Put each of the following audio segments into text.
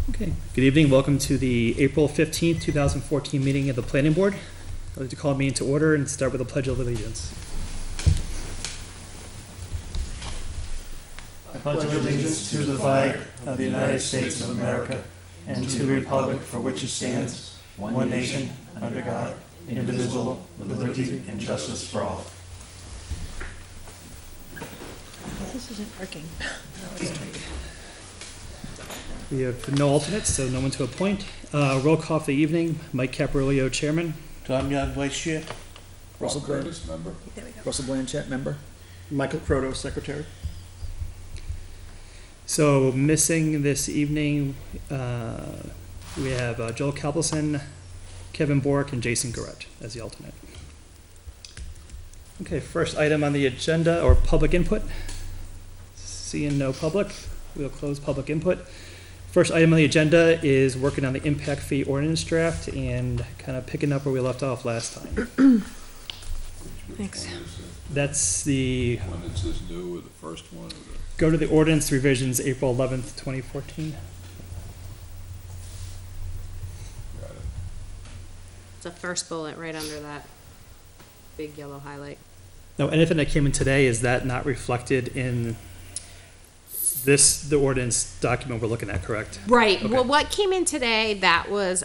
Okay, good evening. Welcome to the April 15th, 2014 meeting of the Planning Board. I'd like to call the meeting to order and start with a Pledge of Allegiance. I pledge allegiance to the flag of the United States of America and to the republic for which it stands, one nation, under God, indivisible, with liberty and justice for all. This isn't working. We have no alternates, so no one to appoint. Roll call for the evening. Mike Caparilio, Chairman. Tom Young, Vice Chair. Russell Curtis, member. There we go. Russell Blanchett, member. Michael Croto, Secretary. So missing this evening, we have Joel Calpelson, Kevin Bork, and Jason Garrett as the alternate. Okay, first item on the agenda, or public input. Seeing no public, we'll close public input. First item on the agenda is working on the impact fee ordinance draft and kind of picking up where we left off last time. Thanks. That's the, One that says new, or the first one, or the, go to the ordinance revisions, April 11th, 2014. got it. It's the first bullet right under that big yellow highlight. Now, anything that came in today, is that not reflected in the ordinance document we're looking at, correct? Right. Okay. Well, what came in today, that was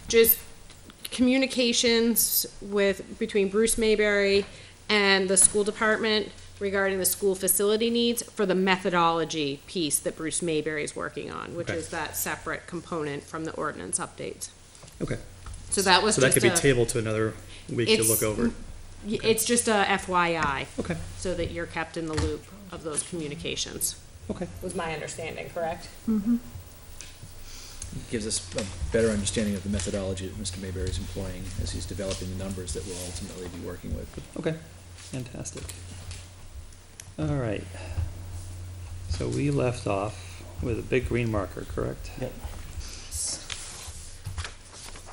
just communications between Bruce Mayberry and the school department regarding the school facility needs for the methodology piece that Bruce Mayberry is working on, which Okay. is that separate component from the ordinance updates. Okay. So that was So that just could be tabled to another week to It's- look over. It's just a FYI, Okay, so that you're kept in the loop of those communications. okay. Was my understanding correct? Gives us a better understanding of the methodology that Mr. Mayberry is employing as he's developing the numbers that we'll ultimately be working with. Okay, fantastic. All right. So we left off with a big green marker, correct? Yep.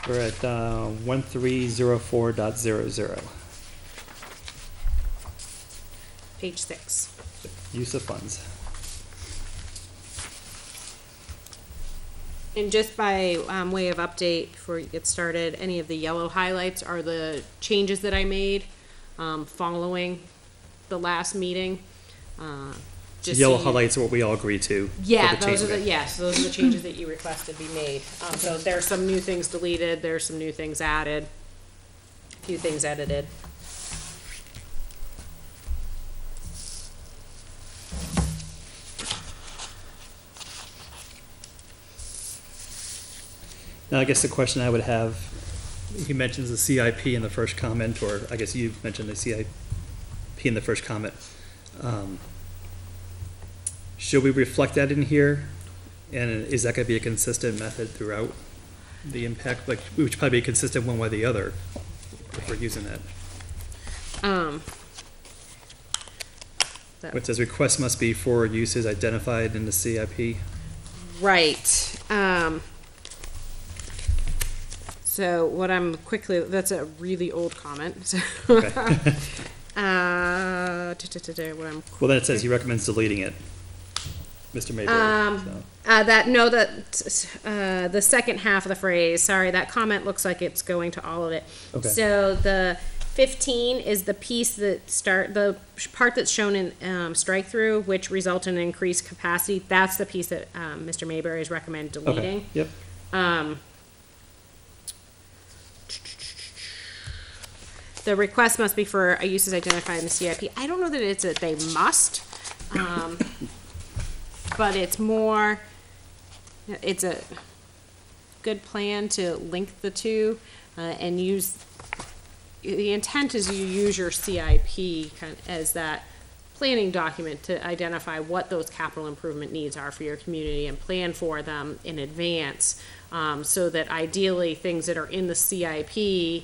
We're at 1304.00, Page 6. use of funds. And just by way of update, before you get started, any of the yellow highlights are the changes that I made following the last meeting. Just Yellow so you- highlights are what we all agree to. for Yeah, the those are change. the, yes, those are the changes that you requested be made. So there's some new things deleted, there's some new things added, a few things edited. Now, I guess the question I would have, he mentions the CIP in the first comment, or I guess you mentioned the CIP in the first comment. Should we reflect that in here? And is that gonna be a consistent method throughout the impact? Like, we should probably be consistent one way or the other if we're using that. So- It says requests must be for uses identified in the CIP. Right. So what I'm that's a really old comment. So Okay. what I'm Well, then it says he recommends deleting it. Mr. Mayberry. So. the second half of the phrase, sorry, that comment looks like it's going to all of it. Okay. So the 15 is the piece the part that's shown in strike through, which result in increased capacity. That's the piece that Mr. Mayberry is recommend Okay, deleting. yep. The request must be for uses identified in the CIP. I don't know that it's that they must, but it's more, it's a good plan to link the two and use, the intent is you use your CIP kind of as that planning document to identify what those capital improvement needs are for your community and plan for them in advance, so that ideally things that are in the CIP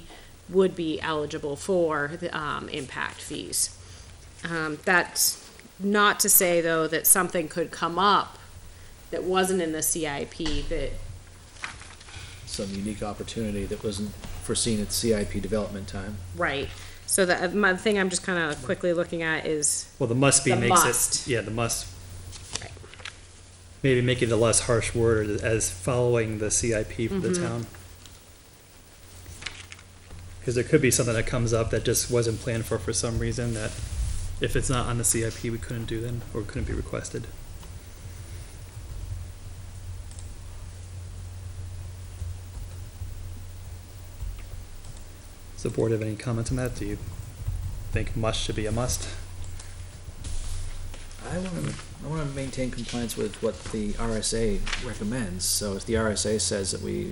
would be eligible for the impact fees. That's not to say, though, that something could come up that wasn't in the CIP that, Some unique opportunity that wasn't foreseen at CIP development time. right. So the thing I'm just kind of quickly looking at is Well, the must be the makes must. it, yeah, the must. Right. maybe make it a less harsh word as following the CIP for the Mhm. town. Because there could be something that comes up that just wasn't planned for some reason, that if it's not on the CIP, we couldn't do then, or couldn't be requested. Does the board have any comments on that? Do you think must should be a must? I wanna maintain compliance with what the RSA recommends, so if the RSA says that we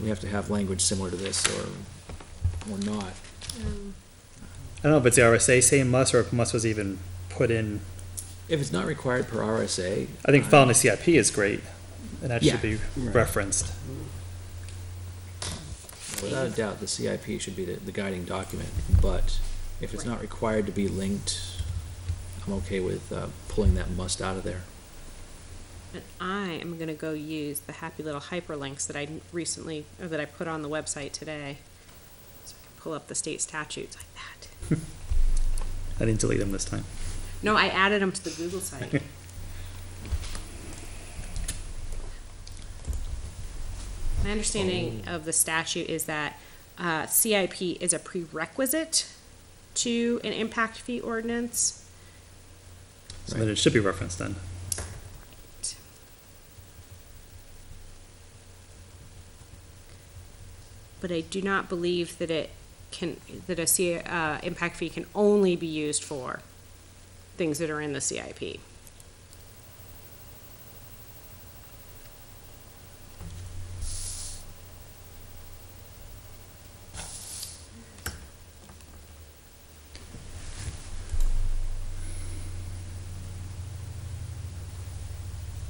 have to have language similar to this, or not. I don't know if it's the RSA saying must, or if must was even put in. If it's not required per RSA. I think following the CIP is great, and that should be Yeah. referenced. Without a doubt, the CIP should be the guiding document, but if it's not required to be linked, I'm okay with pulling that must out of there. And I am gonna go use the happy little hyperlinks that I recently, or that I put on the website today. So I can pull up the state statutes like that. I didn't delete them this time. No, I added them to the Google site. My understanding of the statute is that CIP is a prerequisite to an impact fee ordinance. So then it should be referenced then. But I do not believe that that a impact fee can only be used for things that are in the CIP.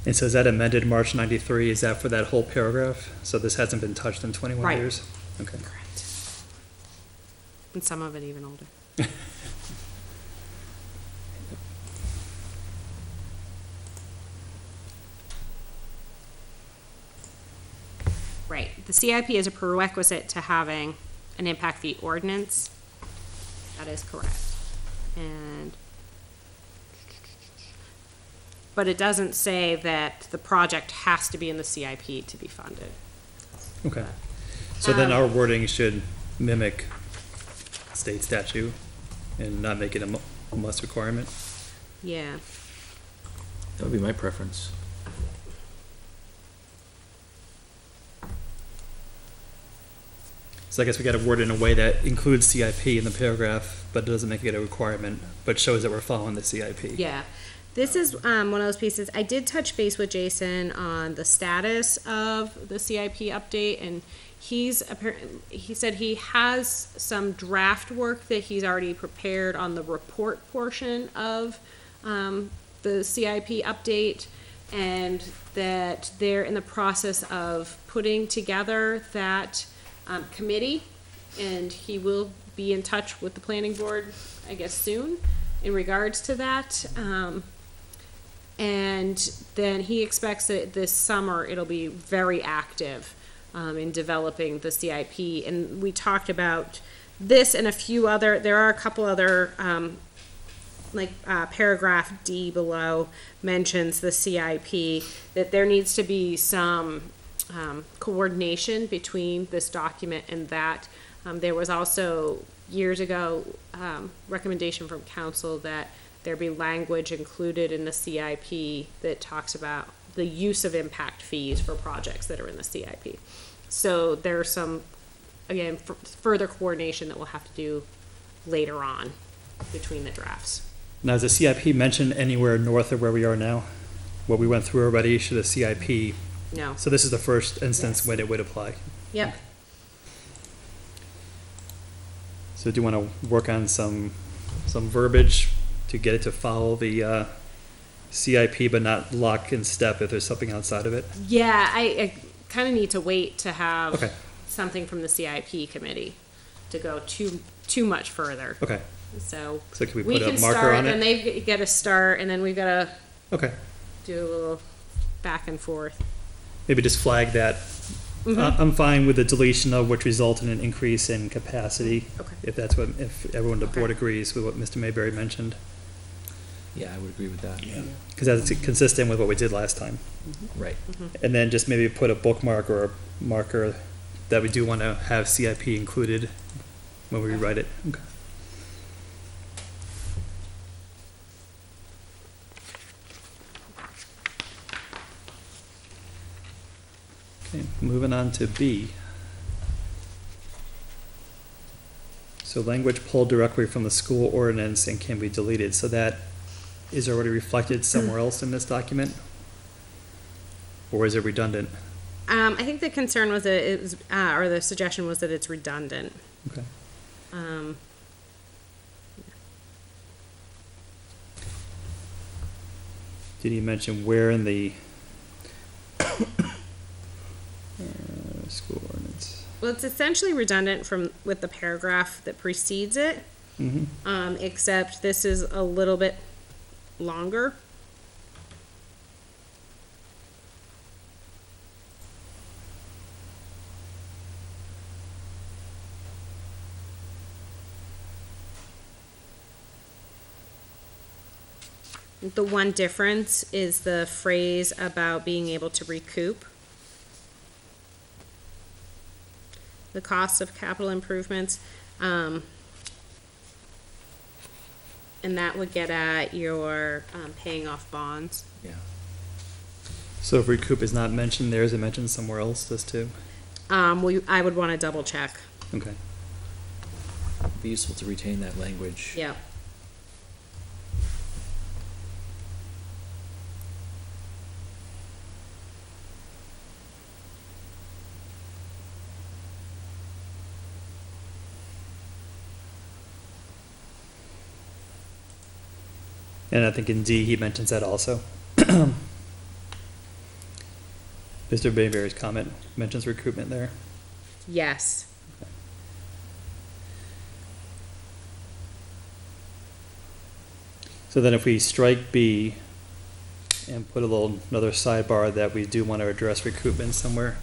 And so is that amended March 93? Is that for that whole paragraph? So this hasn't been touched in 21 Right. years? Okay. Correct. And some of it even older. Right, the CIP is a prerequisite to having an impact fee ordinance. That is correct. And, but it doesn't say that the project has to be in the CIP to be funded. Okay. So then our wording should mimic state statute and not make it a must requirement? Yeah. That would be my preference. So I guess we gotta word it in a way that includes CIP in the paragraph, but doesn't make it a requirement, but shows that we're following the CIP. Yeah, this is one of those pieces. I did touch base with Jason on the status of the CIP update, and he said he has some draft work that he's already prepared on the report portion of the CIP update, and that they're in the process of putting together that committee, and he will be in touch with the planning board, I guess, soon in regards to that. And then he expects that this summer it'll be very active in developing the CIP. And we talked about this and a few other, there are a couple other, paragraph D below mentions the CIP, that there needs to be some coordination between this document and that. There was also years ago recommendation from council that there be language included in the CIP that talks about the use of impact fees for projects that are in the CIP. So there's some, again, further coordination that we'll have to do later on between the drafts. Now, is the CIP mentioned anywhere north of where we are now? What we went through already, should the CIP, No. so this is the first instance Yes. when it would apply. Yep. So do you want to work on some verbiage to get it to follow the CIP, but not lock in step if there's something outside of it? Yeah, I kind of need to wait to have Okay. something from the CIP committee to go too much further. Okay, So so can we we put can a marker start, on and it? they get a start, and then we've got to Okay, do a little back and forth. maybe just flag that. I'm fine with the deletion of which result in an increase in capacity. Okay. If that's what, if everyone on the board Okay. agrees with what Mr. Mayberry mentioned. Yeah, I would agree with that. Yeah. because that's consistent with what we did last time. Right. And then just maybe put a bookmark or a marker that we do want to have CIP included when we rewrite it. Okay. Okay, moving on to B. So language pulled directly from the school ordinance and can be deleted, so that is already reflected somewhere else in this document? Or is it redundant? I think the concern was that it was, or the suggestion was that it's redundant. Okay. Did he mention where in the school ordinance? Well, it's essentially redundant with the paragraph that precedes it, except this is a little bit longer. The one difference is the phrase about being able to recoup the cost of capital improvements. And that would get at your paying off bonds. Yeah. So if recoup is not mentioned there, is it mentioned somewhere else, this too? I would want to double check. Okay. It'd be useful to retain that language. Yeah. And I think in D, he mentions that also. Mr. Bayberry's comment mentions recoupment there. Yes. So then if we strike B and put another sidebar that we do want to address recoupment somewhere,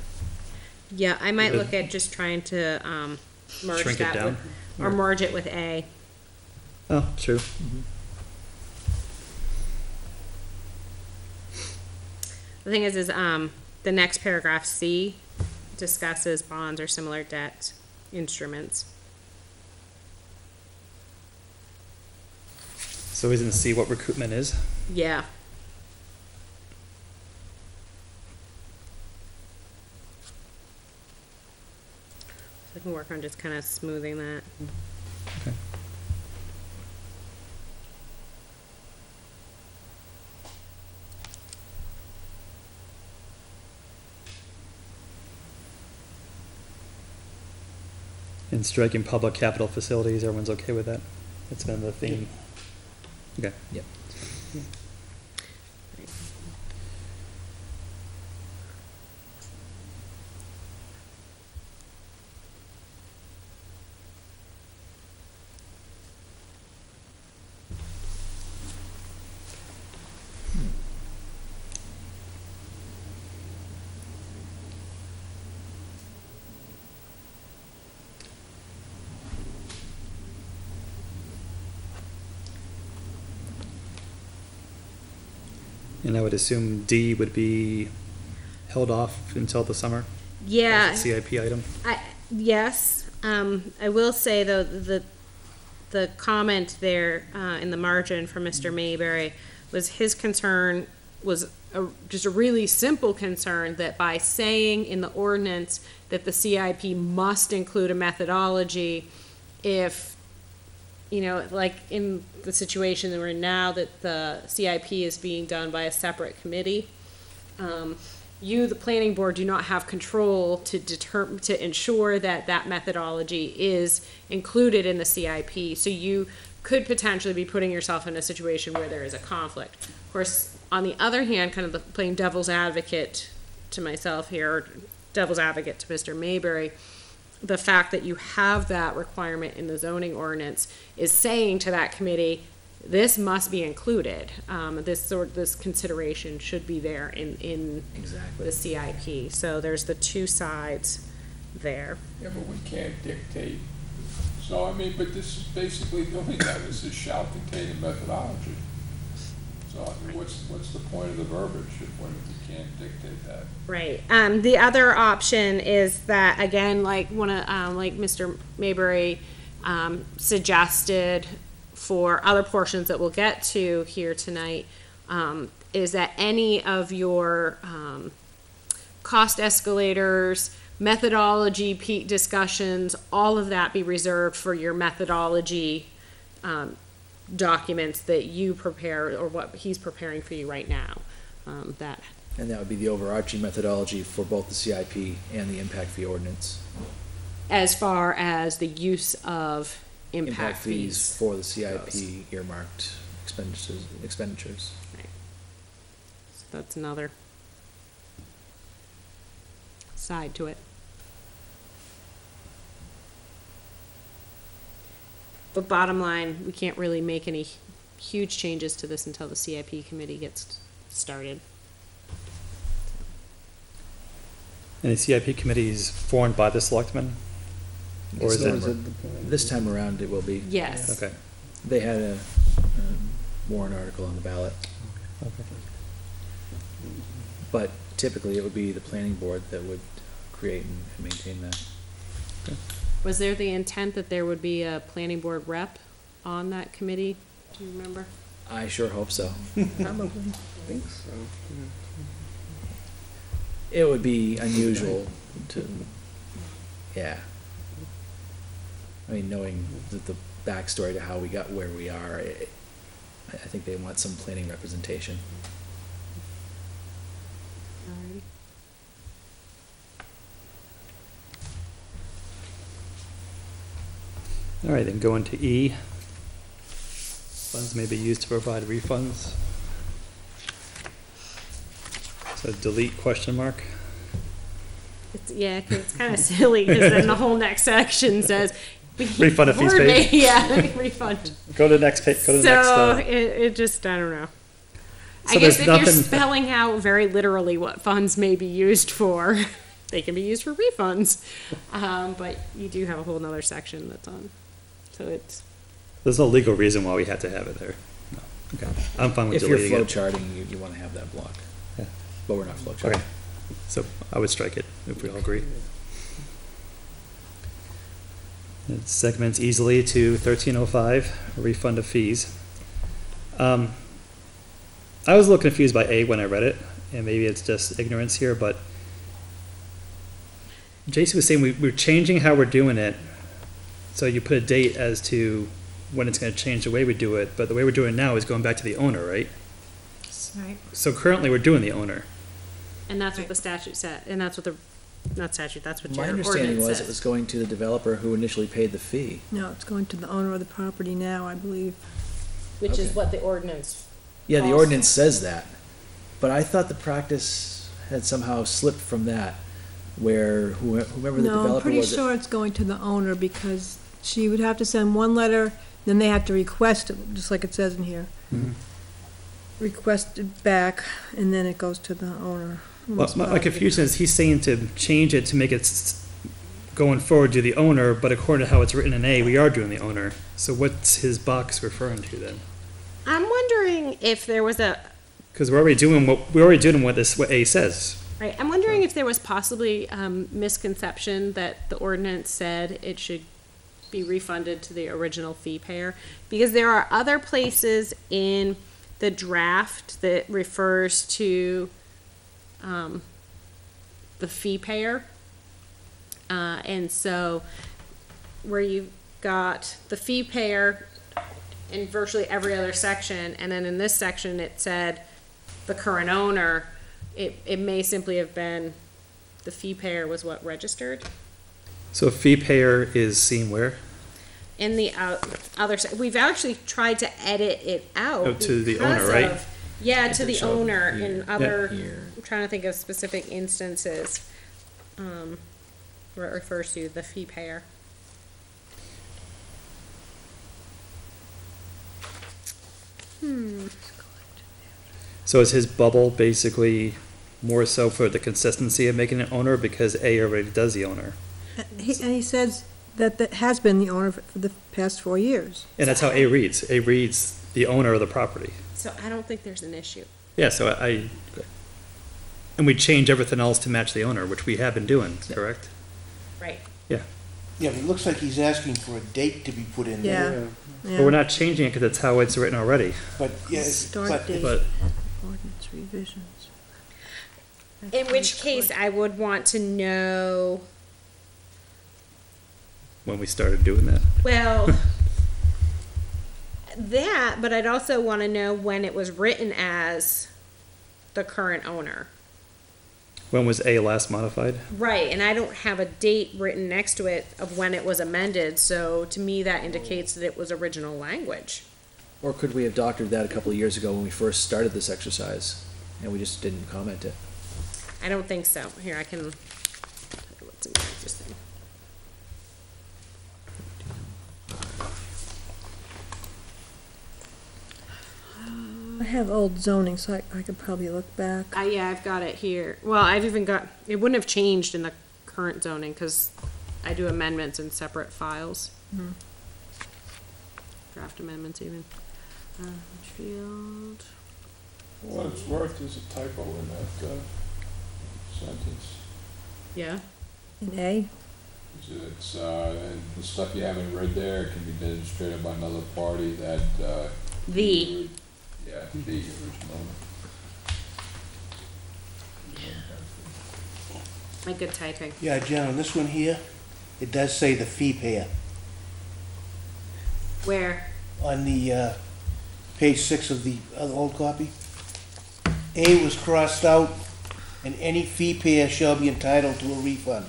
Yeah, I might Good. look at just trying to merge Shrink it that down? with, or merge it with A. oh, true. The thing is the next paragraph, C, discusses bonds or similar debt instruments. So isn't C what recoupment is? Yeah. So I can work on just kind of smoothing that. Okay. And striking public capital facilities, everyone's okay with that? That's been the theme. Okay. Yep. And I would assume D would be held off until the summer? Yeah. As a CIP item? Yes. I will say though, the comment there in the margin from Mr. Mayberry was his concern was just a really simple concern that by saying in the ordinance that the CIP must include a methodology, if, you know, like in the situation that we're in now, that the CIP is being done by a separate committee, you, the planning board, do not have control to ensure that that methodology is included in the CIP. So you could potentially be putting yourself in a situation where there is a conflict. Of course, on the other hand, kind of playing devil's advocate to myself here, or devil's advocate to Mr. Mayberry, the fact that you have that requirement in the zoning ordinance is saying to that committee, this must be included. This consideration should be there in Exactly. the CIP. So there's the two sides there. Yeah, but we can't dictate. So, I mean, but this is basically doing that. This is shall contain a methodology. So what's the point of the verbiage if when you can't dictate that? Right. The other option is that, again, like like Mr. Mayberry suggested for other portions that we'll get to here tonight, is that any of your cost escalators, methodology peak discussions, all of that be reserved for your methodology documents that you prepare, or what he's preparing for you right now. And that would be the overarching methodology for both the CIP and the impact fee ordinance. As far as the use of impact fees. For the CIP earmarked expenditures. Right. So that's another side to it. But bottom line, we can't really make any huge changes to this until the CIP committee gets started. And the CIP committee is formed by the selectmen? Or is it? This time around, it will be. Yes. Okay. They had a warrant article on the ballot. Okay. But typically, it would be the planning board that would create and maintain that. Was there the intent that there would be a planning board rep on that committee? Do you remember? I sure hope so. Probably. think so. It would be unusual to, yeah. I mean, knowing the backstory to how we got where we are, I think they want some planning representation. Alrighty. All right, then going to E. Funds may be used to provide refunds. So delete question mark. Yeah, 'cause it's kind of silly, because then the whole next section says. Refund if fees Board paid. may- Yeah, refund. Go to the next page, go to the next. So it just, I don't know. So I guess there's if you're nothing- spelling out very literally what funds may be used for, they can be used for refunds. But you do have a whole nother section that's on, so it's, There's no legal reason why we had to have it there. No. Okay, I'm fine with If you're deleting flow it. charting, you want to have that block. Yeah. But we're not flow Okay, charting. so I would strike it if we all agree. It segments easily to 1305, refund of fees. I was a little confused by A when I read it, and maybe it's just ignorance here, but Jason was saying we're changing how we're doing it. So you put a date as to when it's going to change the way we do it, but the way we're doing it now is going back to the owner, right? Right. So currently we're doing the owner. and that's what the statute said, and that's what the, not statute, that's what My your understanding ordinance was it was says. going to the developer who initially paid the fee. No, it's going to the owner of the property now, I believe. Which is Okay. what the ordinance, Yeah, the Also- ordinance says that, but I thought the practice had somehow slipped from that, where whoever the No, I'm developer pretty was. sure it's going to the owner, because she would have to send one letter, then they have to request it, just like it says in here. Request it back, and then it goes to the owner. of Well, this my property. confusion is he's saying to change it to make it going forward to the owner, but according to how it's written in A, we are doing the owner. So what's his box referring to then? I'm wondering if there was a, Because we're already doing what A says. right, I'm wondering if there was possibly misconception that the ordinance said it should be refunded to the original fee payer, because there are other places in the draft that refers to the fee payer. And so where you've got the fee payer in virtually every other section, and then in this section it said the current owner, it may simply have been the fee payer was what registered. So fee payer is seen where? In the other, we've actually tried to edit it out. Oh, to the because owner, right? of- Yeah, to the So, owner here, in other, here. I'm trying to think of specific instances, where it refers to the fee payer. So is his bubble basically more so for the consistency of making an owner because A already does the owner? And he says that has been the owner for the past 4 years. And that's how A reads. A reads the owner of the property. So I don't think there's an issue. Yeah, so and we change everything else to match the owner, which we have been doing, correct? Right. Yeah. Yeah, but it looks like he's asking for a date to be put in there. Yeah. But we're not changing it because that's how it's written already. But, yeah, Start date. But Ordinance revisions. In which case, I would want to know, when we started doing that. well, that, but I'd also want to know when it was written as the current owner. When was A last modified? Right, and I don't have a date written next to it of when it was amended, so to me, that indicates that it was original language. Or could we have doctored that a couple of years ago when we first started this exercise, and we just didn't comment it? I don't think so. Here, I can tell you what's in the existing. I have old zoning, so I could probably look back. Yeah, I've got it here. Well, I've even got, it wouldn't have changed in the current zoning, because I do amendments in separate files. Mhm. Draft amendments even. Litchfield. For what it's worth, there's a typo in that, sentence. Yeah. In A? It's, and the stuff you haven't read there can be demonstrated by another party that, The. yeah, the original. My good typing. yeah, Jen, on this one here, it does say the fee payer. Where? On the, page 6 of the other old copy. A was crossed out, and any fee payer shall be entitled to a refund.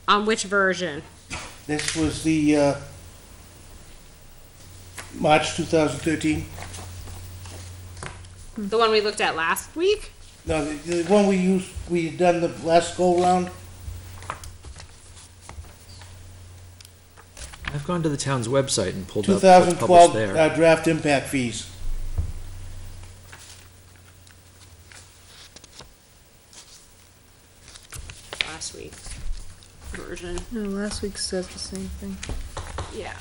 On which version? This was the, March 2013. The one we looked at last week? No, the one we used, we had done the last go-round. I've gone to the town's website and pulled up what's published 2012 there. draft impact fees. Last week. Version. No, last week says the same thing. Yeah.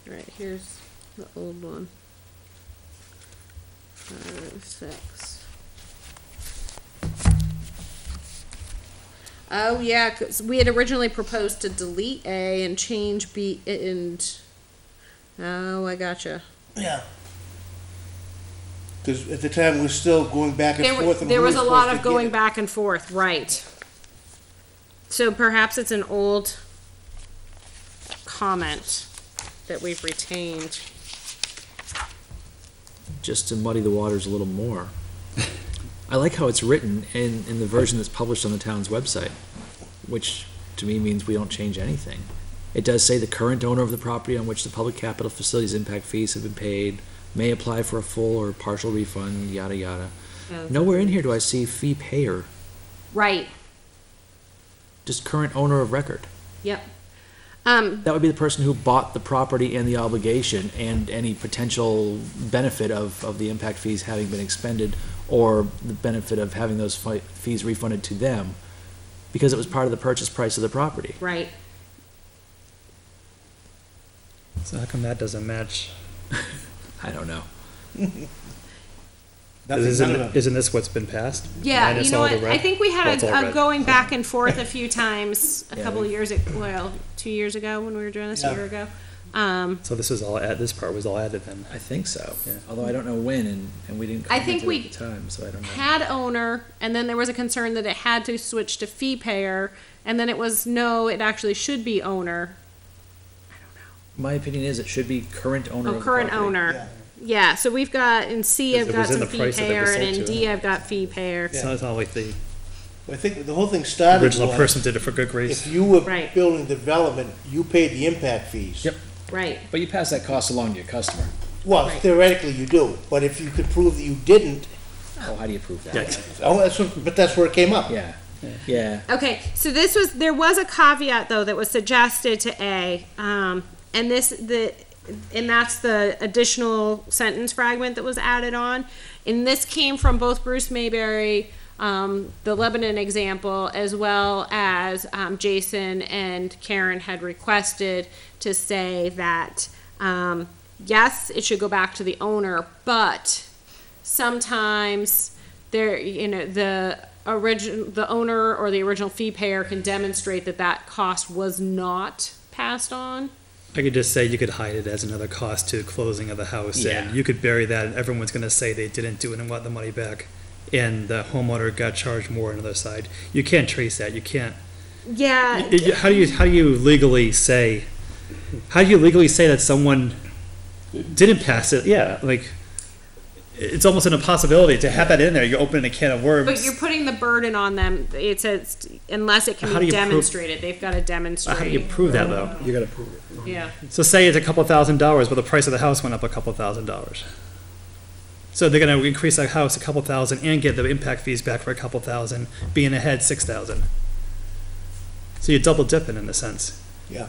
Right, here's the old one. 6. Oh, yeah, 'cause we had originally proposed to delete A and change B and, oh, I gotcha. Yeah. Because at the time, we were still going back and forth. on There who was a lot supposed to of get going it. back and forth, right. So perhaps it's an old comment that we've retained. Just to muddy the waters a little more. I like how it's written in the version that's published on the town's website, which to me means we don't change anything. It does say the current owner of the property on which the public capital facilities impact fees have been paid may apply for a full or partial refund, yada, yada. Nowhere in here do I see fee payer, Right, just current owner of record. yep. That would be the person who bought the property and the obligation and any potential benefit of the impact fees having been expended or the benefit of having those fees refunded to them because it was part of the purchase price of the property. Right. So how come that doesn't match? I don't know. Isn't this what's been passed? Yeah, Minus you know all the what, red? I think we Well, had it's all a red. going back and forth a few times, a Yeah, couple of years, 2 years ago when we were doing this, a Yeah. year ago. So this was all this part was all added then. I think so. Yeah. Although I don't know when and we didn't I comment think it we at the time, so I don't know. Had owner, and then there was a concern that it had to switch to fee payer, and then it was, no, it actually should be owner. My opinion is it should be current owner Oh, of the current property. owner. Yeah. Yeah, so we've got, in C, Because I've it got was in some the fee price that it payer, was and in sold to D, them. I've got fee payer. It's not like the I think the whole thing started original was, person did it for good grace. if you were Right. building development, you paid the impact fees. Yep. Right, But you pass that cost along to your customer. Well, Right. theoretically you do, but if you could prove that you didn't, Oh, how do you prove that? Yeah. but that's where it came up. Yeah. Yeah. okay, so there was a caveat, though, that was suggested to A, and and that's the additional sentence fragment that was added on. And this came from both Bruce Mayberry, the Lebanon example, as well as Jason and Karen had requested to say that, yes, it should go back to the owner, but sometimes there, the owner or the original fee payer can demonstrate that that cost was not passed on. I could just say you could hide it as another cost to closing of the house, Yeah. and you could bury that, and everyone's gonna say they didn't do it and want the money back, and the homeowner got charged more on the other side. You can't trace that, you can't. Yeah. How do you legally say, that someone didn't pass it? Yeah, like, it's almost an impossibility to have that in there, you're opening a can of worms. But you're putting the burden on them. It says, unless it How can do be you prove- demonstrated, they've got to demonstrate. How do you prove that, though? You gotta prove it. Yeah. So say it's a couple $1,000s, but the price of the house went up a couple $1,000s. So they're gonna increase that house a couple thousand and get the impact fees back for a couple thousand, being ahead 6,000. So you're double dipping in a sense. Yeah,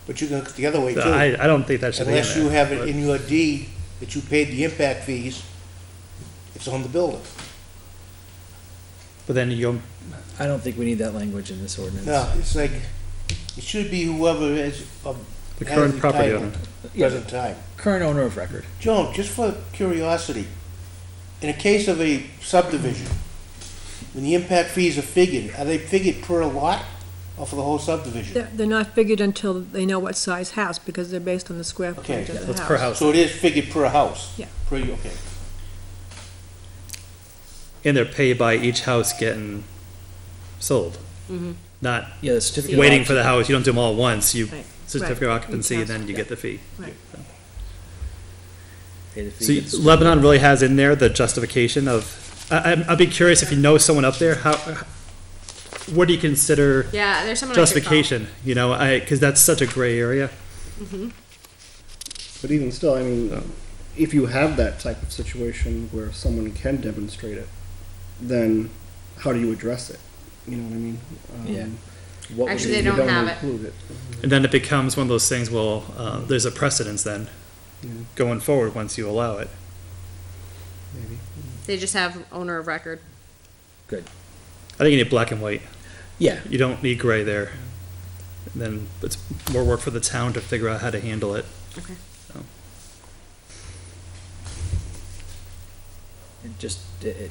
but you go the other way So too. I don't think that should be in Unless you there, have it but- in your deed that you paid the impact fees, it's on the builder. But then you, I don't think we need that language in this ordinance. No, it's like, it should be whoever is, the has current the property title owner. at present time. Current owner of record. Joan, just for curiosity, in a case of a subdivision, when the impact fees are they figured per lot or for the whole subdivision? They're not figured until they know what size house, because they're based on the square footage of the That's house. per house. So it is figured per house? Yeah. Okay. And they're paid by each house getting sold. Mm-hmm. Not Yeah, the certificate. waiting for the house, you don't do them all at once, you, Right. certificate of Right. occupancy, Each and then house, you yeah. get the fee. Right. Pay the fee, So get the certificate. Lebanon really has in there the justification of, I'd be curious if you know someone up there, what do you consider Yeah, there's someone I should call. justification, because that's such a gray area. But even still, I mean, if you have that type of situation where someone can demonstrate it, then how do you address it? You know what I mean? Yeah. What would Actually, be- they You don't have it. include it. And then it becomes one of those things, well, there's a precedence then, Yeah, going forward, once you allow it. maybe. They just have owner of record. Good. I think you need black and white, Yeah, you don't need gray there. And then it's more work for the town to figure out how to handle it. Okay. it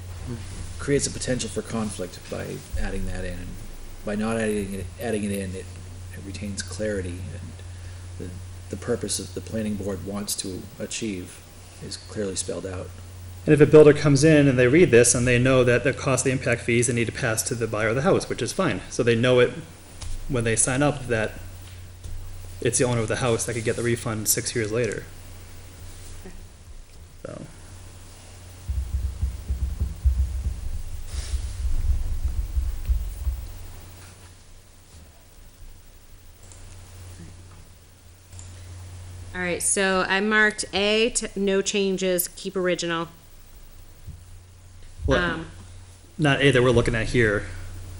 creates a potential for conflict by adding that in. By not adding it in, it retains clarity, and the purpose of the planning board wants to achieve is clearly spelled out. And if a builder comes in and they read this and they know that the cost of the impact fees, they need to pass to the buyer of the house, which is fine. So they know it when they sign up that it's the owner of the house that could get the refund 6 years later. So. All right, so I marked A, no changes, keep original. Well, not A that we're looking at here.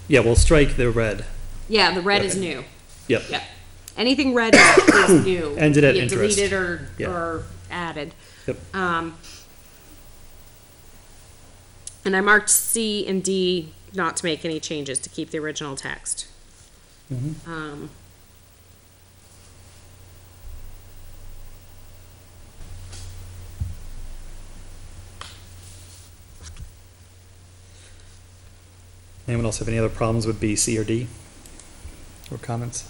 Yeah, we'll strike the red. Yeah, the red is new. Yep. Yep. Anything red is new. Ended at Be it interest. Deleted Yeah. or added. Yep. And I marked C and D not to make any changes, to keep the original text. Mhm. Anyone else have any other problems with B, C, or D? Or comments?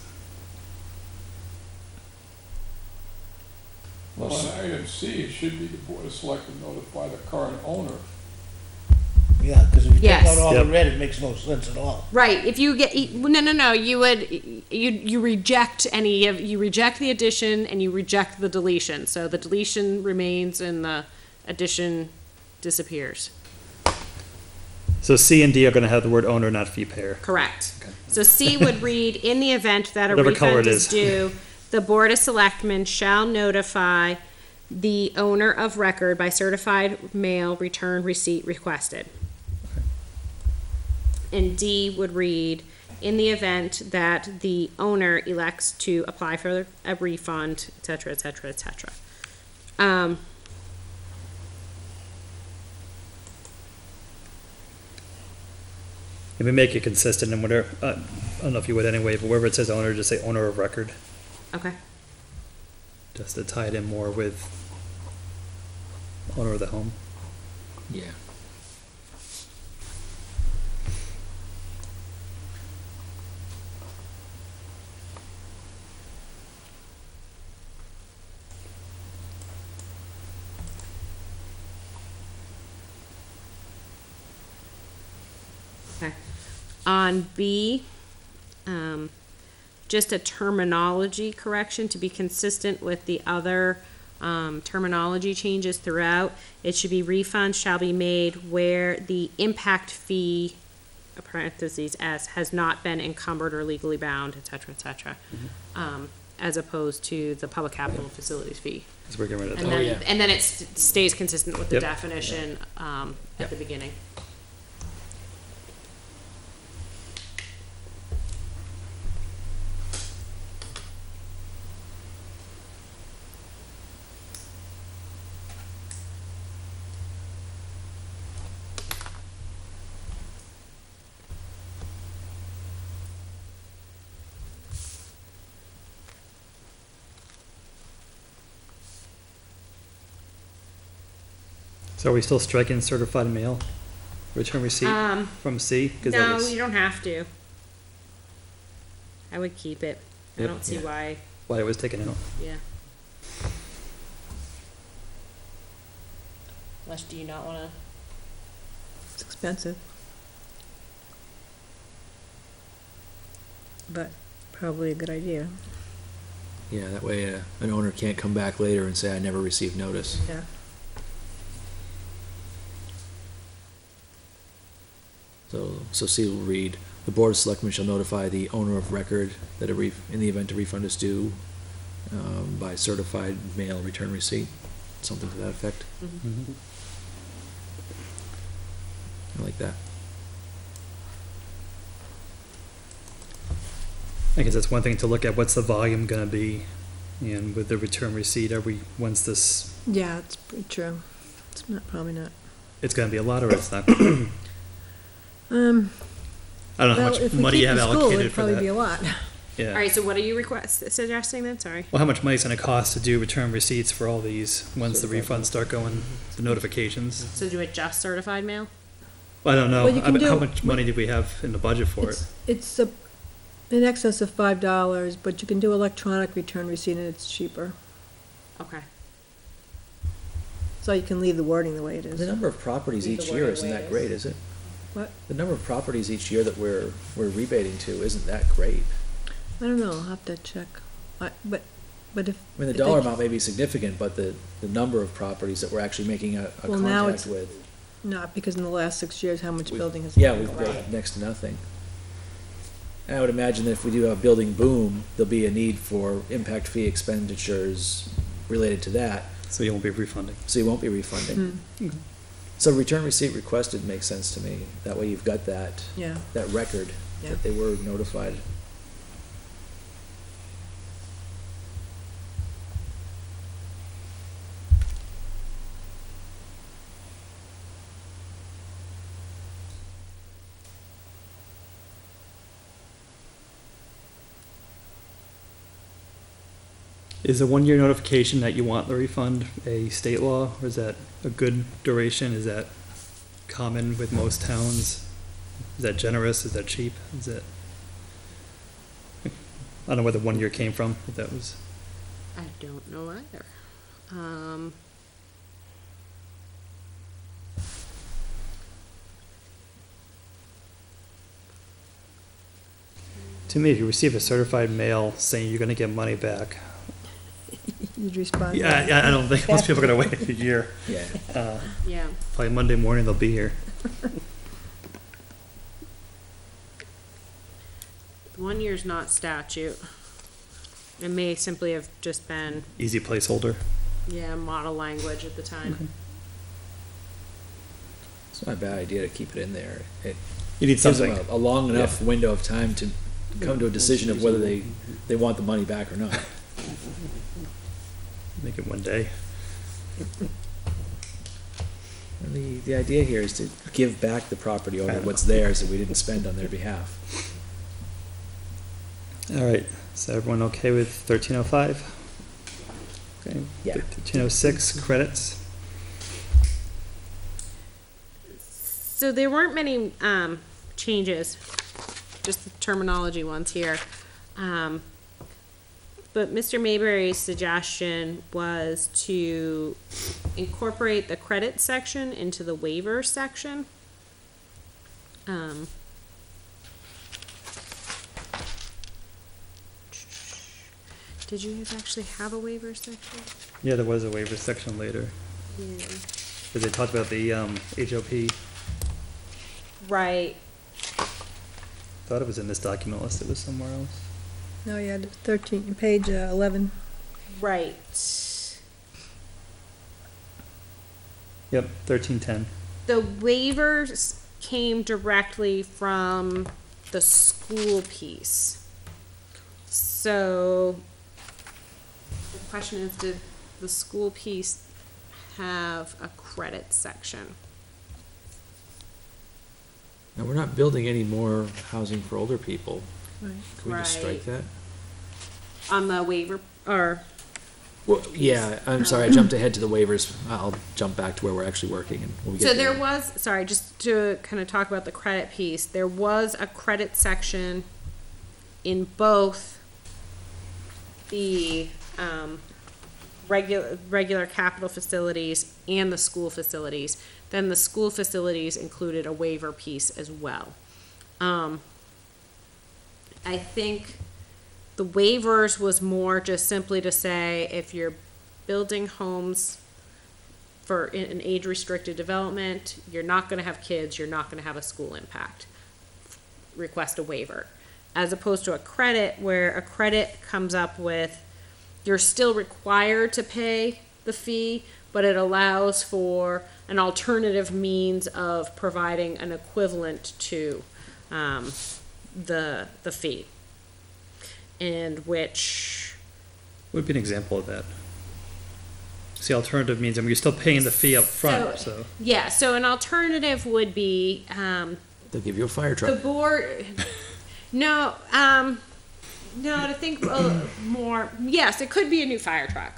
Well, on item C, it should be the Board of Selectmen notify the current owner. Yeah, because if you take Yes. out all the Yep. red, it makes no sense at all. Right, if you get, no, you would, you reject you reject the addition and you reject the deletion. So the deletion remains and the addition disappears. So C and D are gonna have the word owner, not fee payer. Correct. So C would read, in the event that a Whatever color refund it is is. due, the Board of Selectmen shall notify the owner of record by certified mail return receipt requested. And D would read, in the event that the owner elects to apply for a refund, et cetera, et cetera, et cetera. If we make it consistent and whatever, I don't know if you would anyway, but wherever it says owner, just say owner of record, Okay. just to tie it in more with owner of the home. Yeah. Okay. On B, just a terminology correction to be consistent with the other terminology changes throughout. It should be refunds shall be made where the impact fee, parentheses S, has not been encumbered or legally bound, et cetera, as opposed to the public capital facilities fee. Because we're getting rid of And that. then, yeah. and then it stays consistent with the Yep. definition at the beginning. So are we still striking certified mail? Return receipt from C? 'Cause that No, was you don't have to. I would keep it. I Yep. don't see Yeah. why, why it was taken out. yeah. Unless, do you not wanna? It's expensive. But probably a good idea, Yeah, that way an owner can't come back later and say, I never received notice. yeah. So C will read, the Board of Selectmen shall notify the owner of record that in the event a refund is due, by certified mail return receipt, something to that effect. Mhm. I like that. I guess that's one thing to look at, what's the volume gonna be? And with the return receipt, are we, once this, Yeah, it's pretty true. It's not, probably not. it's gonna be a lot or it's not? I don't know how Well, much if we money you keep have the school, allocated it'd for probably be that. a lot. Yeah. Alright, so what are you suggesting then, sorry? Well, how much money is gonna cost to do return receipts for all these, once the refunds start going, the notifications? So do it just certified mail? I don't know, Well, you can how do- much money did we have in the budget for it? It's in excess of $5, but you can do electronic return receipt and it's cheaper. Okay. So you can leave the wording the way it The is. number of properties Leave the each year wording isn't the way that it great, is it? What? The number of properties each year that we're rebating to isn't that great. I don't know, I'll have to check. But if. I mean, the if dollar they- amount may be significant, but the number of proproperties that we're actually making a Well, now contact it's- with, Not, because in the last 6 years, how much We- building has. yeah, we've got next to nothing. And I would imagine that if we do a building boom, there'll be a need for impact fee expenditures related to that, So you won't be refunding. so you won't be refunding. So return receipt requested makes sense to me. That way you've got that Yeah, record Yeah. that they were notified. Is a 1 year notification that you want the refund a state law, or is that a good duration? Is that common with most towns? Is that generous? Is that cheap? Is it? I don't know where the 1 year came from, if that was. I don't know either. To me, if you receive a certified mail saying you're gonna get money back, you'd respond. yeah, I don't think most people are gonna wait a year. Yeah. Yeah. Probably Monday morning they'll be here. 1 year's not statute. It may simply have just been, Easy placeholder. yeah, model language at the time. It's not a bad idea to keep it in there. You need Gives them something. a long enough window of time to come to a decision of whether they want the money back or not. Make it one day. And the idea here is to give back the property owner what's theirs that we didn't spend on their behalf. All right, so everyone okay with 1305? Okay. Yeah. 1306, credits. So there weren't many changes, just the terminology ones here. But Mr. Mayberry's suggestion was to incorporate the credit section into the waiver section. Did you guys actually have a waiver section? Yeah, there was a waiver section later, Yeah. because they talked about the HOP. Right. Thought it was in this document list, it was somewhere else. No, yeah, 13, page 11. Right. Yep, 1310. The waivers came directly from the school piece. So the question is, did the school piece have a credit section? Now, we're not building any more housing for older people. Right. Can we just strike that? On the waiver, or, Well, yeah, I'm sorry, I jumped ahead to the waivers. I'll jump back to where we're actually working and when we get so there. there was, sorry, just to kind of talk about the credit piece, there was a credit section in both the, regular capital facilities and the school facilities. Then the school facilities included a waiver piece as well. I think the waivers was more just simply to say, if you're building homes for an age-restricted development, you're not gonna have kids, you're not gonna have a school impact. Request a waiver. As opposed to a credit, where a credit comes up with, you're still required to pay the fee, but it allows for an alternative means of providing an equivalent to the fee. And which, Would be an example of that. See, alternative means, I mean, you're still paying the fee up front, so. yeah, so an alternative would be, They'll give you a fire the truck. board, no, to think more, yes, it could be a new fire truck.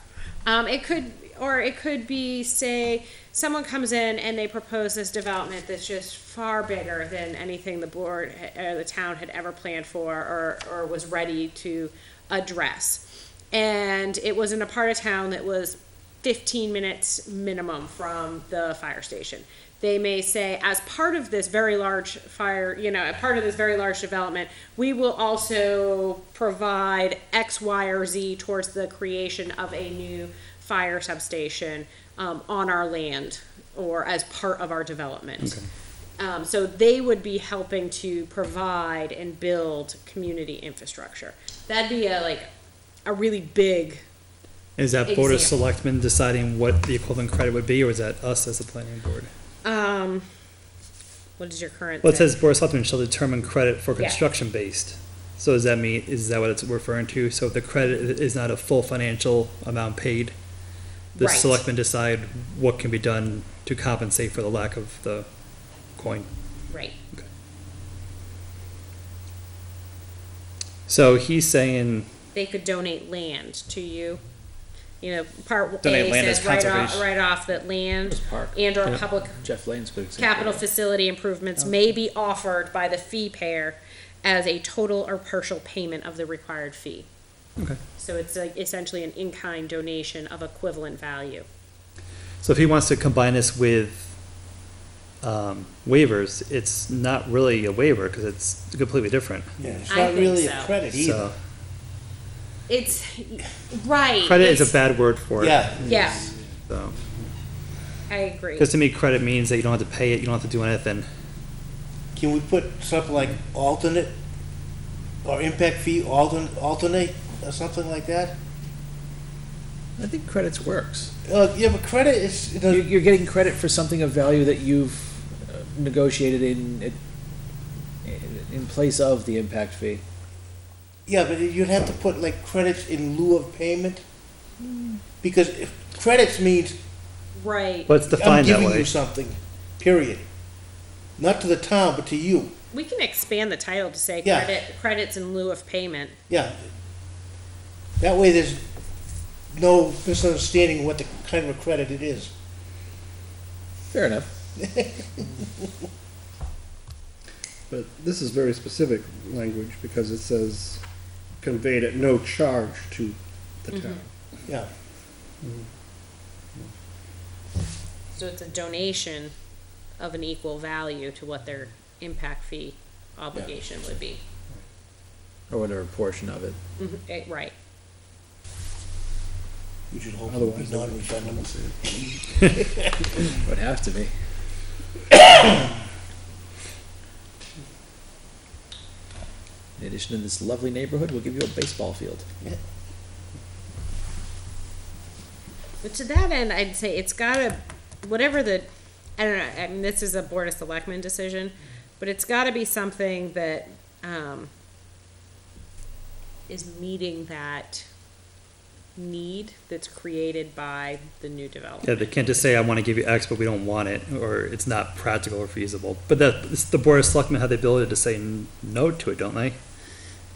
It could be, say, someone comes in and they propose this development that's just far bigger than anything the board or the town had ever planned for or was ready to address. And it was in a part of town that was 15 minutes minimum from the fire station. They may say, as part of this very large part of this very large development, we will also provide X, Y, or Z towards the creation of a new fire substation on our land or as part of our development. Okay. So they would be helping to provide and build community infrastructure. That'd be a really big. Is that Board of Example. Selectmen deciding what the equivalent credit would be, or is that us as the planning board? What is your current? Well, it say? says Board of Selectmen shall determine credit for Yeah. construction based. So does that mean, is that what it's referring to? So if the credit is not a full financial amount paid, the Right. selectmen decide what can be done to compensate for the lack of the coin. Right. So he's saying, They could donate land to you. Part Donate A land says as right conservation. off that land Park. and or Yeah. public Jeff Lane's a good example. capital facility improvements may be offered by the fee payer as a total or partial payment of the required fee. okay. So it's essentially an in-kind donation of equivalent value. So if he wants to combine this with waivers, it's not really a waiver because it's completely different. Yeah, it's I not think really so. a credit either. So It's, right. credit is a it's- bad word for it. Yeah. Yeah, So, I agree. because to me, credit means that you don't have to pay it, you don't have to do anything. Can we put something like alternate or impact fee alternate or something like that? I think credits works. Yeah, but credit is, You're getting credit for something of value that you've negotiated in in place of the impact fee. Yeah, but you'd have to put like credits in lieu of payment. Because if credits means Right. But it's I'm defined that giving way. you something, period. Not to the town, but to you. We can expand the title to say Yeah. credits in lieu of payment. Yeah. That way there's no misunderstanding what the kind of a credit it is. Fair enough. But this is very specific language because it says conveyed at no charge to the town. Yeah. So it's a donation of an equal value to what their impact fee obligation would be. Or whatever portion of it. Right. You should hope it'll be Otherwise, they would non-refundable. Would have to be. In addition to this lovely neighborhood, we'll give you a baseball field. But to that end, I'd say it's gotta, whatever the, I don't know, I mean, this is a Board of Selectmen decision, but it's gotta be something that, is meeting that need that's created by the new development. Yeah, they can't just say, I want to give you X, but we don't want it, or it's not practical or feasible. But it's the Board of Selectmen have the ability to say no to it, don't they?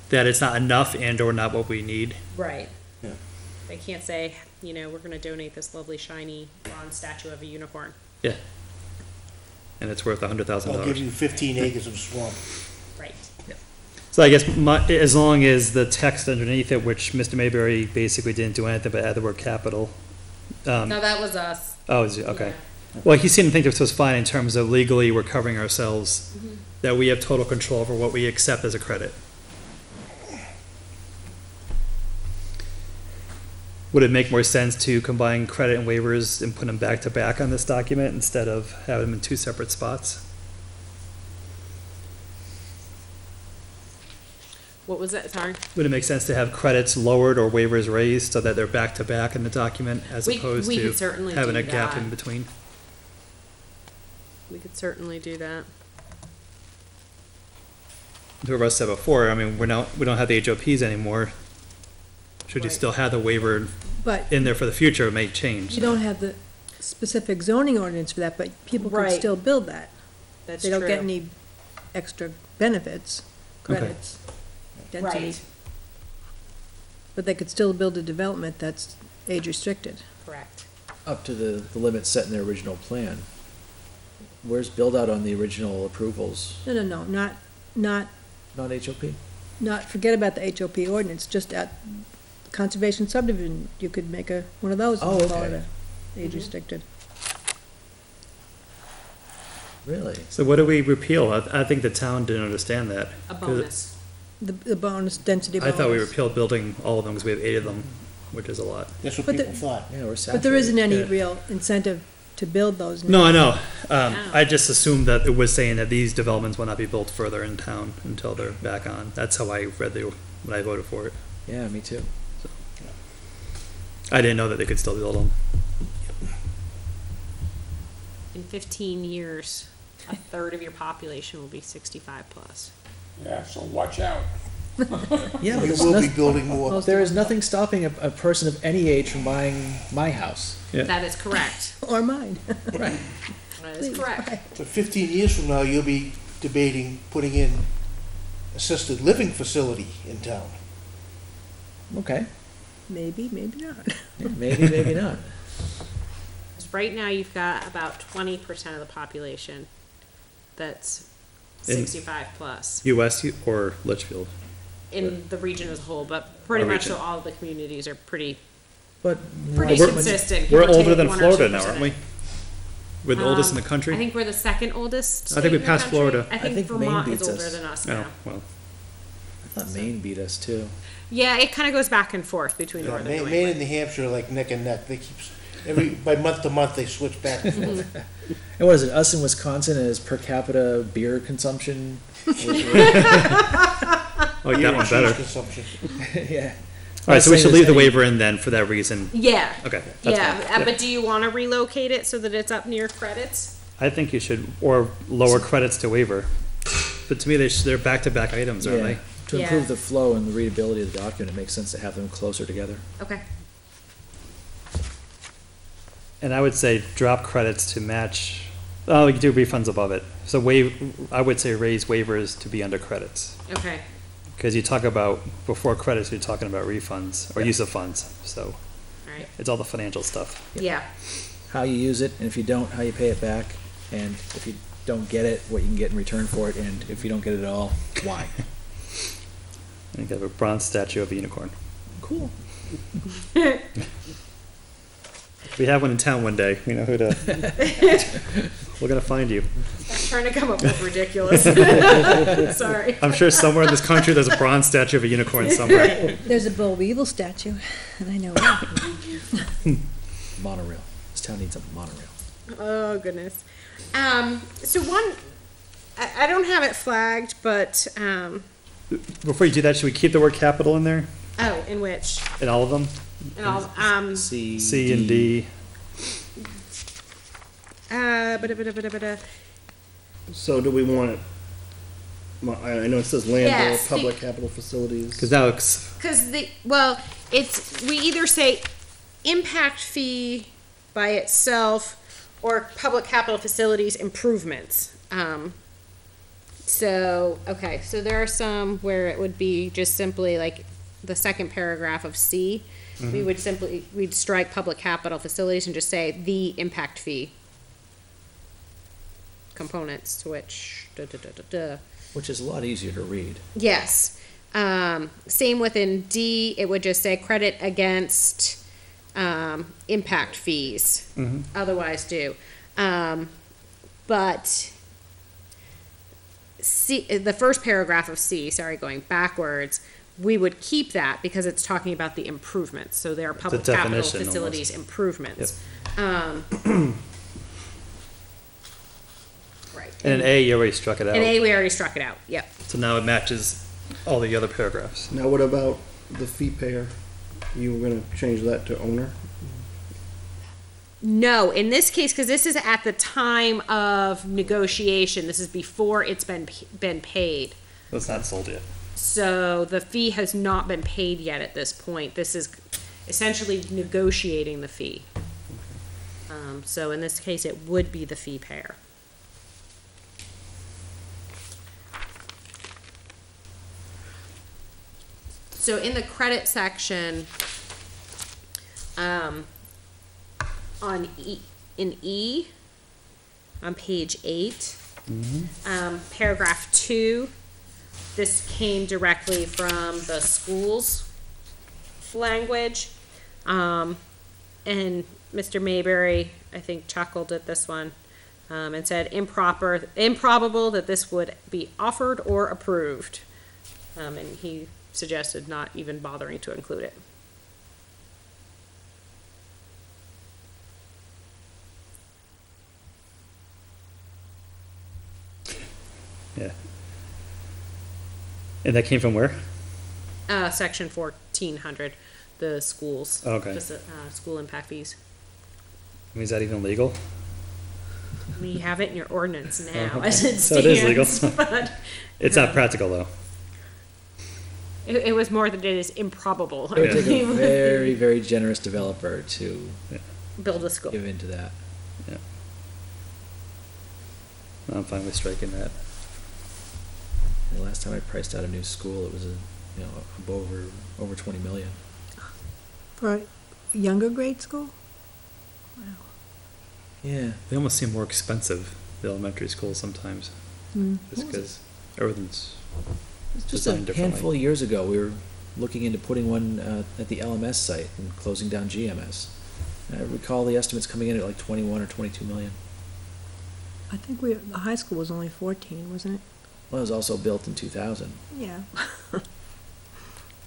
That it's not enough and or not what we need. Right. Yeah. They can't say, you know, we're gonna donate this lovely shiny bronze statue of a unicorn. Yeah. And it's worth $100,000. I'll give you 15 acres of swamp. Right. So I guess as long as the text underneath it, which Mr. Mayberry basically didn't do anything but add the word capital. No, that was us. Oh, is it? Okay. Yeah. Well, he seemed to think this was fine in terms of legally we're covering ourselves, that we have total control over what we accept as a credit. Would it make more sense to combine credit and waivers and put them back to back on this document instead of having them in two separate spots? What was that? Sorry. Would it make sense to have credits lowered or waivers raised so that they're back to back in the document as We opposed could to certainly having do a gap that. in between? We could certainly do that. Whoever else said before, I mean, we don't have the HOPs anymore. Should you Right. still have the waiver But in there for the future, it may change. you don't have the specific zoning ordinance for that, but people can Right. still build that. That's They don't get true. any extra benefits, Okay. credits, density. Right. But they could still build a development that's age restricted. Correct. Up to the limits set in their original plan. Where's build out on the original approvals? No, not, Not HOP? forget about the HOP ordinance, just at conservation subdivision, you could make one of those Oh, and call it okay. a age restricted. Really? So what do we repeal? I think the town didn't understand that. A 'Cause bonus. The bonus, density I bonus. thought we repealed building all of them because we have 8 of them, which is a lot. That's what But the- people thought. Yeah, we're saturated. But there isn't any Yeah. real incentive to build those. No, I know. Oh. I just assumed that it was saying that these developments will not be built further in town until they're back on. That's how I read when I voted for it. Yeah, me too. I didn't know that they could still build them. In 15 years, a third of your population will be 65 plus. Yeah, so watch out. Yeah, We but will be building more. there is nothing stopping a person of any age from buying my house. Yeah. That is correct. Or mine. Right. That is correct. But 15 years from now, you'll be debating putting in assisted living facility in town. Okay. Maybe, maybe not. Yeah, maybe, maybe not. 'Cause right now, you've got about 20% of the population that's In- 65 plus US or Litchfield? in the region as a whole, but pretty Our much region. all of the communities are pretty But pretty we're- consistent. We're give or older take than 1 or Florida 2%. now, aren't we? We're the oldest in the I country? think we're the second oldest. I think state we in the passed country. Florida. I think think Maine Vermont is beats older us. than us Oh, now. well. I thought Maine beat us too. Yeah, it kind of goes back and forth between Yeah, Northern New Maine England. and New Hampshire are like neck and neck. They keep, by month to month, they switch back and forth. And what is it? Us in Wisconsin is per capita beer consumption. I like Beer that one and better. cheese consumption. Yeah. All right, so we Saying should there's leave the any- waiver in then for that reason. Yeah. Okay. that's Yeah, fine. but do you want to relocate it so that it's up near credits? I think you should, or lower credits to waiver. but to me, they're back-to-back items, aren't Yeah. they? To Yeah. improve the flow and the readability of the document, it makes sense to have them closer together. Okay. And I would say drop credits to match, oh, we could do refunds above it. So I would say raise waivers to be under credits. Okay. Because you talk about, before credits, you're talking about refunds or Yep. use of funds. So All right. it's all the financial stuff. Yeah. How you use it, and if you don't, how you pay it back, and if you don't get it, what you can get in return for it, and if you don't get it at all, why? And you have a bronze statue of a unicorn. Cool. We have one in town one day. We know who to. We're gonna find you. I'm trying to come up with ridiculous. Sorry. I'm sure somewhere in this country there's a bronze statue of a unicorn somewhere. There's a Bill Weevil statue, and I know it. Monorail. This town needs a monorail. Oh, goodness. So one, I don't have it flagged, but, Before you do that, should we keep the word capital in there? oh, in which? In all of them? And I'll, C and D. bada. So do we want it, I know it says land Yes, or public capital facilities. Because now it's, Because we either say impact fee by itself or public capital facilities improvements. So there are some where it would be just simply like the second paragraph of C. We'd strike public capital facilities and just say the impact fee components to which, Which is a lot easier to read. Yes. Same within D, it would just say credit against impact fees. Otherwise due. But C, the first paragraph of C, going backwards, we would keep that because it's talking about the improvements. So there are public capital definition facilities almost. improvements. Right. and in A, you already struck it out. In A, we already struck it out. Yep. So now it matches all the other paragraphs. Now what about the fee payer? You were gonna change that to owner? No, in this case, because this is at the time of negotiation, this is before it's been paid. It's not sold yet. So the fee has not been paid yet at this point. This is essentially negotiating the fee. So in this case, it would be the fee payer. So in the credit section, on E, on page 8, paragraph 2, this came directly from the schools language. And Mr. Mayberry, I think, chuckled at this one, and said improbable that this would be offered or approved. And he suggested not even bothering to include it. Yeah. And that came from where? Section 1400, the schools. Okay. School impact fees. I mean, is that even legal? I mean, you have it in your ordinance now, Okay. as it So it is legal. stands, but It's not practical, though. it was more that it is improbable. It would take a very, very generous developer to Build a school. give into that. Yeah. I'm fine with striking that. The last time I priced out a new school, it was over 20 million. For a younger grade school? Yeah. They almost seem more expensive, the elementary schools sometimes, just because everything's Just a designed differently. handful of years ago, we were looking into putting one at the LMS site and closing down GMS. I recall the estimates coming in at like 21 or 22 million. I think the high school was only 14, wasn't it? Well, it was also built in 2000. Yeah. I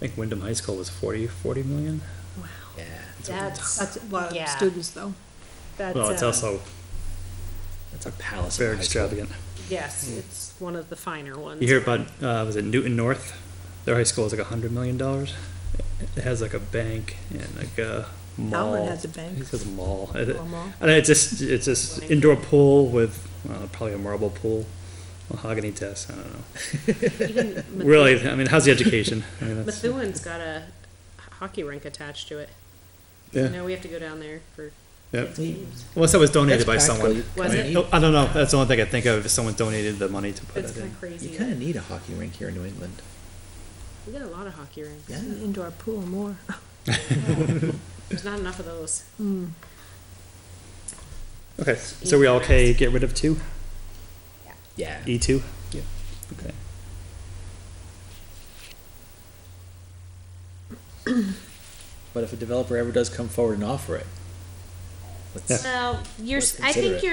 think Wyndham High School was 40 million. Wow. Yeah. That's a lot of Yeah. students, though. That's, Well, it's also That's a palace. very of high school. extravagant. yes, it's one of the finer ones. You hear about, was it Newton North? Their high school is like $100 million. It has like a bank and like a mall. Alvin has a bank. It says mall. Or mall. And it's just indoor pool with probably a marble pool. Mahogany test, I don't know. Even Really, I mean, how's the education? I mean, that's, Methuen got a hockey rink attached to it. yeah, No, we have to go down there for yeah. kids' games. Unless that was donated by That's someone. practical. Was I it? mean, I don't know, that's the only thing I think of, if someone donated the money to put It's it kind in. of crazy. You kind of need a hockey rink here in New England. We got a lot of hockey rinks. Yeah. An indoor pool more. There's not enough of those. Okay, so we all okay, get rid of 2? Yeah. E2? Yeah. Okay. But if a developer ever does come forward and offer it, let's, Well, Let's I consider think it.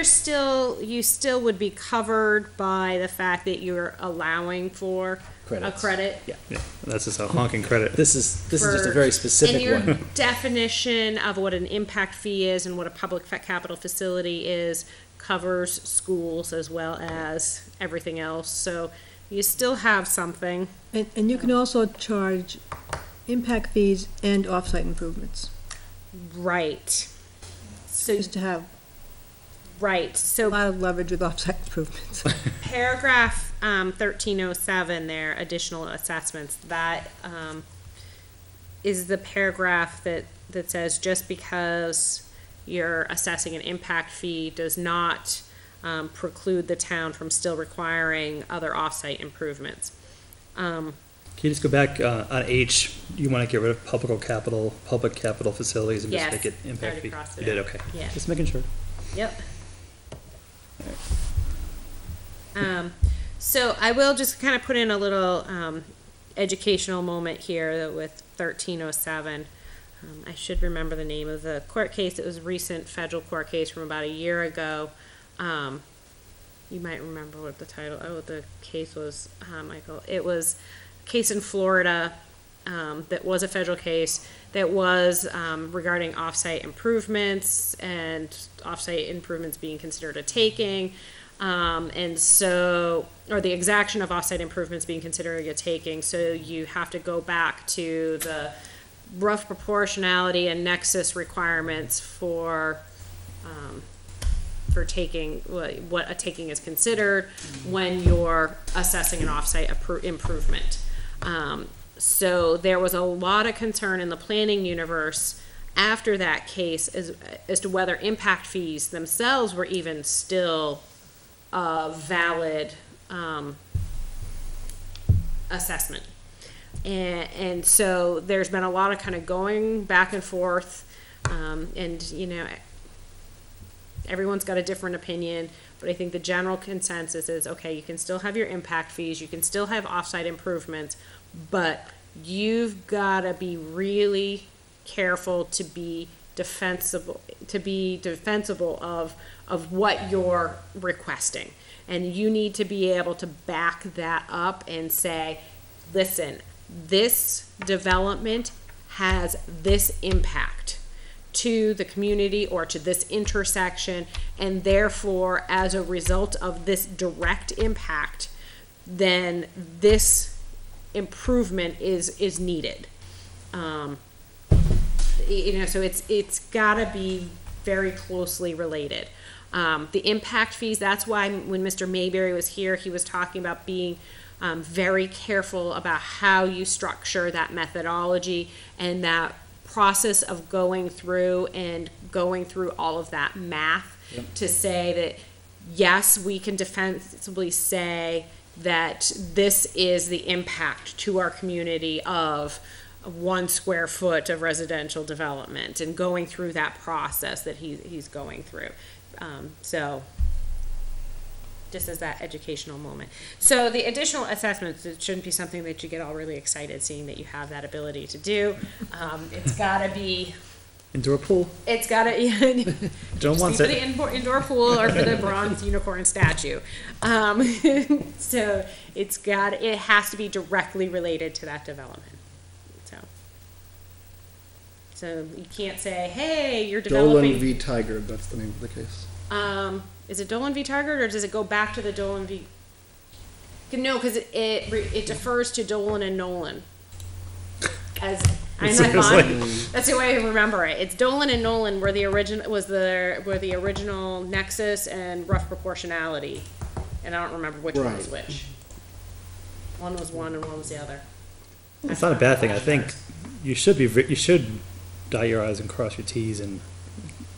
you still would be covered by the fact that you're allowing for a Credits. credit. yeah. Yeah, that's just a honking credit. This is just a For- very specific And your one. definition of what an impact fee is and what a public capital facility is covers schools as well as everything else. So you still have something. And you can also charge impact fees and off-site improvements, Right. So, just to have right. a So lot of leverage with off-site improvements. paragraph 1307 there, additional assessments, that is the paragraph that says just because you're assessing an impact fee does not preclude the town from still requiring other off-site improvements. Can you just go back on H? You want to get rid of public capital facilities and just Yes, make it impact already fee? crossed You it did, out. okay. Yeah. Just making sure. Yep. So I will just kind of put in a little educational moment here with 1307. I should remember the name of the court case. It was a recent federal court case from about a year ago. You might remember what the title, the case was, Michael. It was a case in Florida that was a federal case that was regarding off-site improvements and off-site improvements being considered a taking. And so, or the exaction of off-site improvements being considered a taking. So you have to go back to the rough proportionality and nexus requirements for taking, what a taking is considered when you're assessing an off-site improvement. So there was a lot of concern in the planning universe after that case as to whether impact fees themselves were even still a valid assessment. And so there's been a lot of kind of going back and forth, and you know, everyone's got a different opinion, but I think the general consensus is, okay, you can still have your impact fees, you can still have off-site improvements, but you've got to be really careful to be defensible of what you're requesting. And you need to be able to back that up and say, listen, this development has this impact to the community or to this intersection, and therefore, as a result of this direct impact, then this improvement is needed. You know, so it's gotta be very closely related. The impact fees, that's why when Mr. Mayberry was here, he was talking about being very careful about how you structure that methodology and that process of going through all of that math to say that, yes, we can defensively say that this is the impact to our community of 1 square foot of residential development, and going through that process that he's going through. So just as that educational moment. So the additional assessments, it shouldn't be something that you get all really excited seeing that you have that ability to do. It's gotta be, Indoor pool. it's gotta, Don't just want be for it. the indoor pool or for the bronze unicorn statue. So it has to be directly related to that development. So you can't say, hey, you're Dolan developing. v. Tiger, that's the name of the case. Is it Dolan v. Target, or does it go back to the Dolan v? No, because it defers to Dolan and Nolan. As Seriously? that's the way I remember it. It's Dolan and Nolan were the original nexus and rough proportionality and I don't remember which one was Right. which. One was one and one was the other. It's not a bad thing. I think you should you should dot your i's and cross your t's and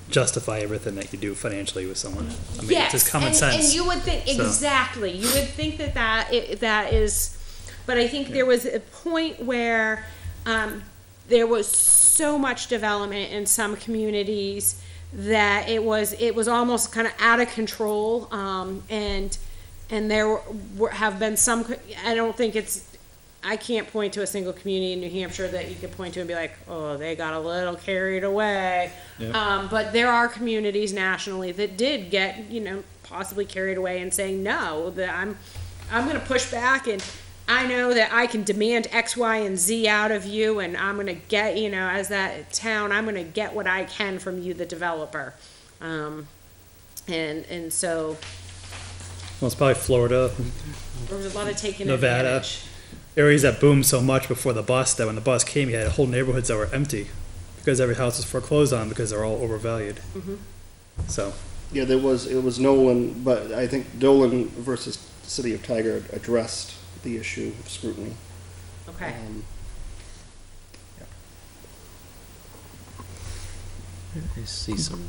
justify everything that you do financially with someone. I mean, it's just common sense. And you would think, so. exactly, you would think that is, but I think there was a point where, there was so much development in some communities that it was almost kind of out of control, and there have been some, I don't think I can't point to a single community in New Hampshire that you could point to and be like, oh, they got a little carried away. Yeah. But there are communities nationally that did get, possibly carried away and saying, no, that I'm going to push back, and I know that I can demand X, Y, and Z out of you, and I'm going to get, as that town, I'm going to get what I can from you, the developer. And so Well, it's probably Florida, there was a lot of taking Nevada. advantage. Areas that boomed so much before the bus that when the bus came, you had whole neighborhoods that were empty because every house was foreclosed on because they're all overvalued. Mm-hmm. So, Yeah, it was Nolan, but I think Dolan versus City of Tiger addressed the issue of scrutiny. Okay. I see some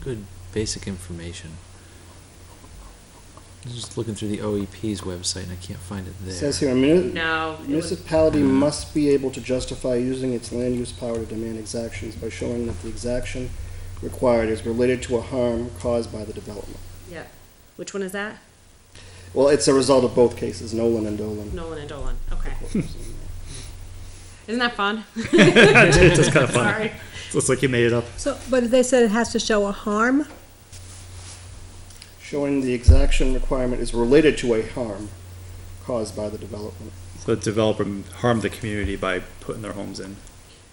good basic information. I'm just looking through the OEP's website and I can't find it It there. says here, No. it was- municipality must be able to justify using its land use power to demand exactions by showing that the exaction required is related to a harm caused by the development. Yeah. Which one is that? Well, it's a result of both cases, Nolan and Dolan. Nolan and Dolan. Okay. Isn't that fun? it's just kind of funny. Sorry. It looks like you made it up. So, but they said it has to show a harm? Showing the exaction requirement is related to a harm caused by the development. So the developer harmed the community by putting their homes in.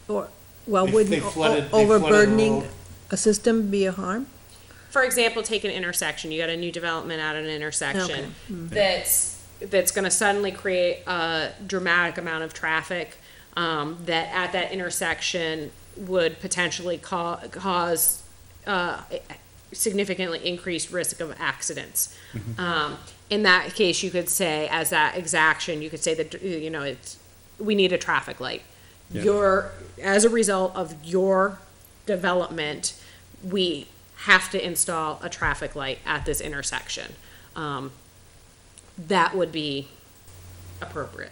Or, well, They wouldn't flooded the overburdening road. a system be a harm? For example, take an intersection. You got a new development at an intersection that's going to suddenly create a dramatic amount of traffic that at that intersection would potentially cause significantly increased risk of accidents. In that case, you could say, as that exaction, you could say that we need a traffic light. Yeah. As a result of your development, we have to install a traffic light at this intersection. That would be appropriate.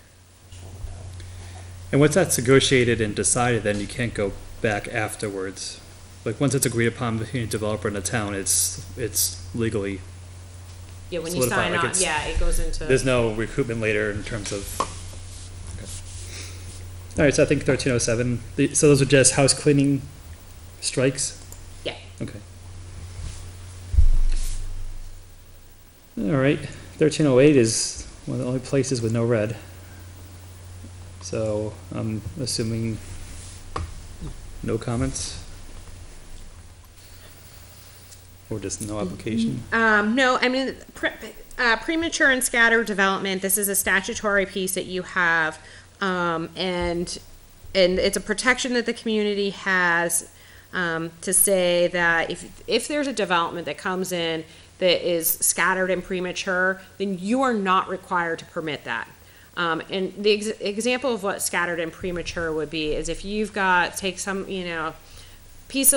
And once that's negotiated and decided, then you can't go back afterwards. Like, once it's agreed upon between a developer and the town, it's legally, Yeah, when you Solidify, sign like on, it's- yeah, it goes into. there's no recoupment later in terms of. All right, so I think 1307, so those are just house cleaning strikes? Yeah. Okay. All right, 1308 is one of the only places with no red. So I'm assuming no comments? Or just no application? No, I mean, premature and scattered development, this is a statutory piece that you have, and it's a protection that the community has, to say that if there's a development that comes in that is scattered and premature, then you are not required to permit that. And the example of what scattered and premature would be is if you've got, take some, piece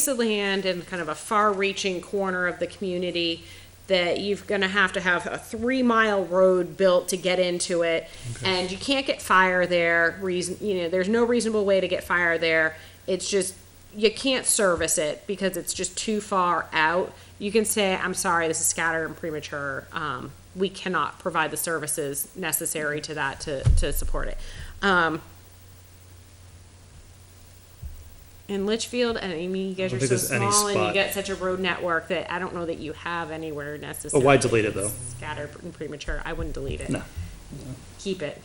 of land in kind of a far-reaching corner of the community that you're going to have a 3-mile road built to get into it, and you can't get fire there. There's no reasonable way to get fire there. It's just you can't service it because it's just too far out. You can say, I'm sorry, this is scattered and premature. We cannot provide the services necessary to that to support it. In Litchfield, and I mean, you guys I are don't so think there's any small and you spot. get such a road network that I don't know that you have anywhere necessarily. Oh, why delete it, though? Scattered and premature. I wouldn't delete it. No. Keep it.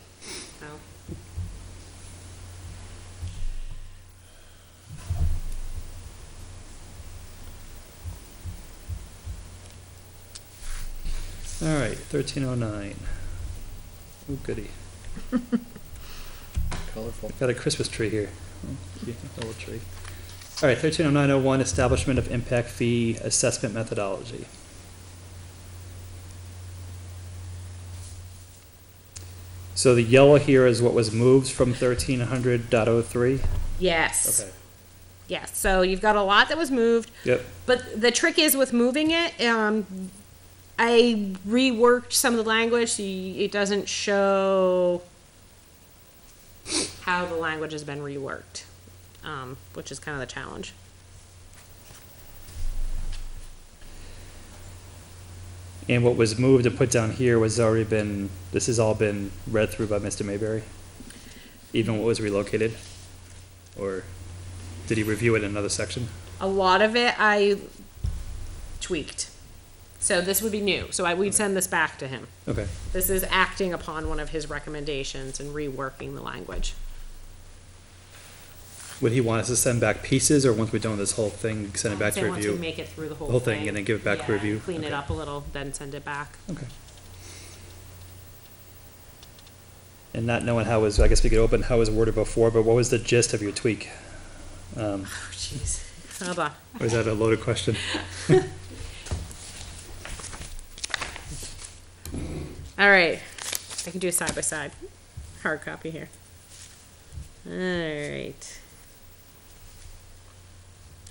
No. All right, 1309. Oh, goody. Colorful. Got a Christmas tree here. Oh, cute little tree. All right, 130901, establishment of impact fee assessment methodology. So the yellow here is what was moved from 1300.03? Yes. Okay. Yes, so you've got a lot that was moved, Yep. but the trick is with moving it, I reworked some of the language, so it doesn't show how the language has been reworked, which is kind of the challenge. And what was moved and put down here was already been, this has all been read through by Mr. Mayberry? Even what was relocated? Or did he review it in another section? A lot of it I tweaked. So this would be new. So we'd send this back to him. Okay. This is acting upon one of his recommendations and reworking the language. Would he want us to send back pieces, or once we're done with this whole thing, send it back to Say once we review? make it through the whole Whole thing. thing, and then give it back for Yeah, review? Clean it Okay. up a little, then send it back. Okay. And not knowing how it was, I guess we could open how it was worded before, but what was the gist of your tweak? Oh, jeez. Hold on. Or is that a loaded question? All right. I can do side by side. Hard copy here. All right.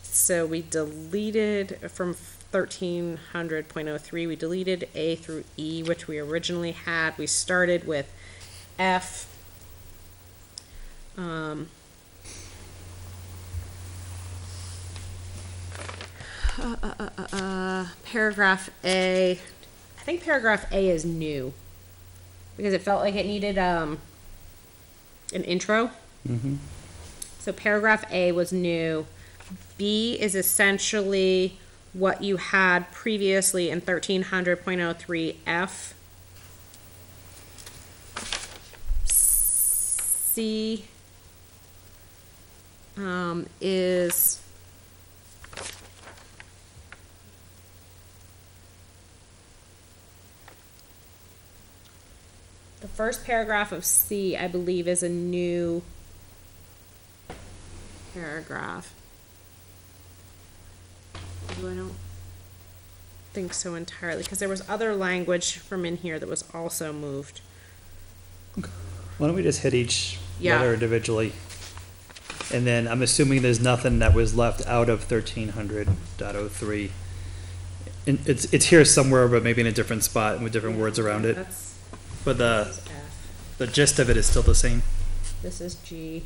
So we deleted from 1300.03, we deleted A through E, which we originally had. We started with F. Paragraph A. I think paragraph A is new because it felt like it needed an intro. Mm-hmm. So paragraph A was new. B is essentially what you had previously in 1300.03 F. C is the first paragraph of C, I believe, is a new paragraph. Although I don't think so entirely, because there was other language from in here that was also moved. Why don't we just hit each Yeah. letter individually? And then I'm assuming there's nothing that was left out of 1300.03. And it's here somewhere, but maybe in a different spot and with different words around it. That's, But this is F. the gist of it is still the same. This is G.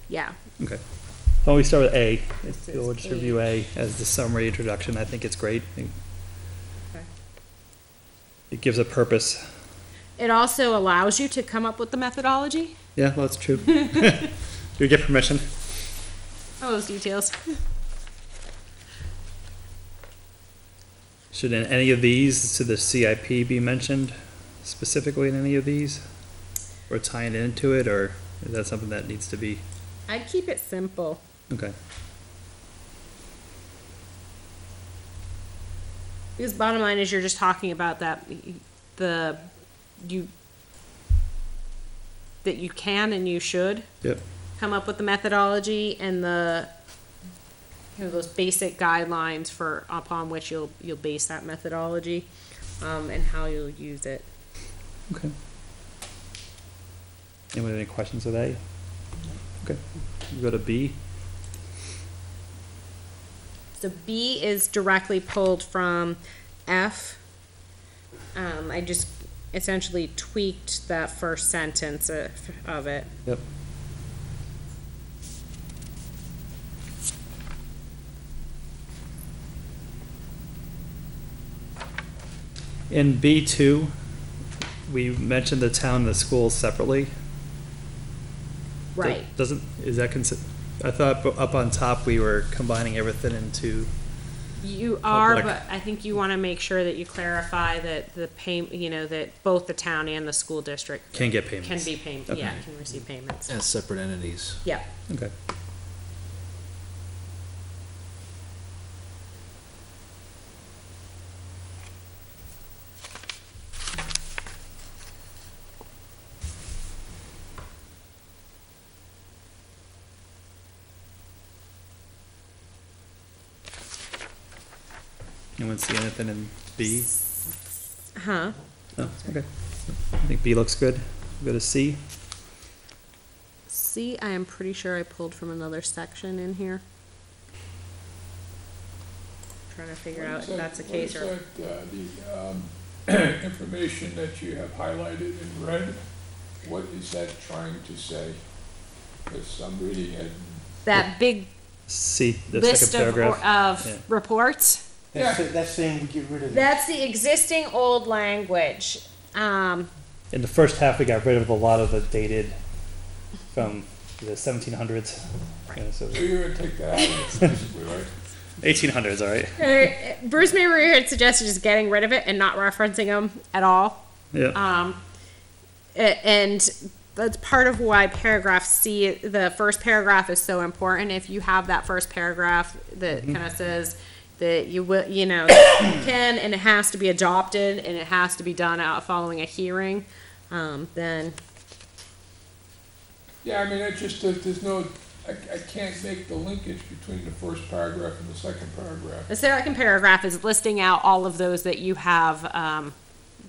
Yeah. Okay. Why don't we start with A? This is We'll just review A as the summary introduction. I think it's great. Okay. It gives a purpose. It also allows you to come up with the methodology. Yeah, well, that's true. Do we get permission? All those details. Should in any of these to the CIP be mentioned specifically in any of these? Or tying into it, or is that something that needs to be? I'd keep it simple. Okay. Because bottom line is you're just talking about that that you can and you should Yep. come up with the methodology and the those basic guidelines for upon which you'll base that methodology and how you'll use it. Okay. Anyone have any questions with A? Okay. We go to B. So B is directly pulled from F. I just essentially tweaked that first sentence of it. Yep. In B2, we mentioned the town and the schools separately. Right. Is that I thought up on top we were combining everything into, You are, Public. but I think you want to make sure that you clarify that the that both the town and the school district can get payments. can be paid, Okay. yeah, can receive payments. As separate entities. Yeah. Okay. Anyone see anything in B? Huh? No, okay. I think B looks good. Go to C. C, I am pretty sure I pulled from another section in here. Trying to figure out if that's the case or. What is that, the information that you have highlighted in red, what is that trying to say? Because I'm reading it. That big C, the list second of, paragraph. Yeah. reports. That's saying we get rid of it. That's the existing old language. In the first half, we got rid of a lot of the dated from the 1700s. Yeah, so So you're gonna take that out, basically, right? 1800s, all right. Bruce Mayberry had suggested just getting rid of it and not referencing them at all. Yeah. And that's part of why paragraph C, the first paragraph, is so important. If you have that first paragraph that kind of says that you will, you know, can and it has to be adopted and it has to be done out following a hearing, then Yeah, I mean, it just, there's no, I can't make the linkage between the first paragraph and the second paragraph. the second paragraph is listing out all of those that you have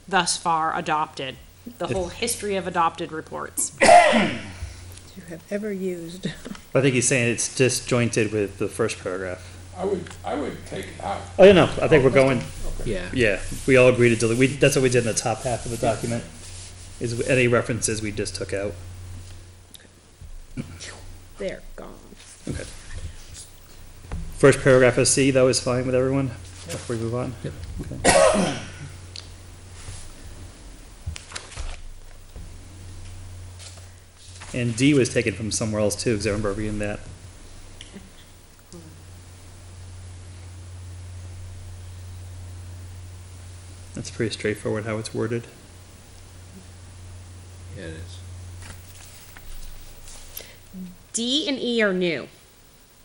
thus far adopted, the whole history of adopted reports. You have ever used. I think he's saying it's disjointed with the first paragraph. I would take it out. Oh, yeah, no, I think we're going, Yeah. yeah, we all agreed to delete, that's what we did in the top half of the document, is any references we just took out. They're gone. Okay. First paragraph of C, that was fine with everyone, before we move on? Yep. Okay. And D was taken from somewhere else too, because I remember reading that. That's pretty straightforward how it's worded. Yeah, it is. D and E are new,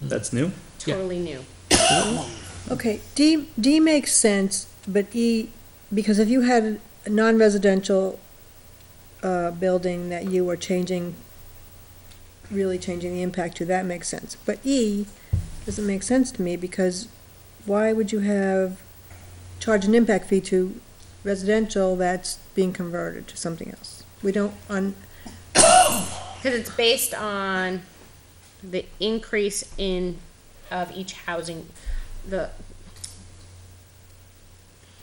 That's new? Yeah. totally new. Okay, D makes sense, but E, because if you had a non-residential building that you were changing, really changing the impact to, that makes sense. But E doesn't make sense to me, because why would you charge an impact fee to residential that's being converted to something else? We don't, Because it's based on the increase of each housing,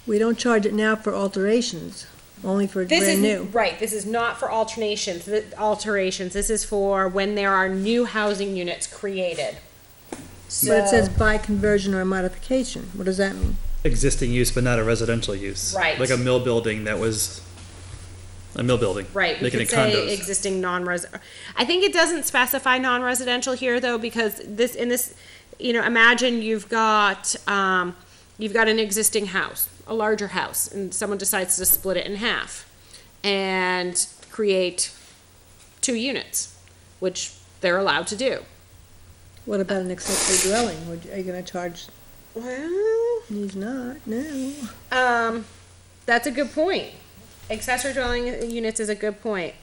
we don't charge it now for alterations, only for this brand is, new. right, this is not for alterations, this is for when there are new housing units created. But it says by conversion or modification. What does that mean? Existing use, but not a residential use. Right. Like a mill building that was a mill building. Right, we Making could it say condos. existing I think it doesn't specify non-residential here, though, because imagine you've got an existing house, a larger house, and someone decides to split it in half and create 2 units, which they're allowed to do. What about an accessory dwelling? Are you gonna charge? Well, He's not, no. that's a good point. Accessory dwelling units is a good point.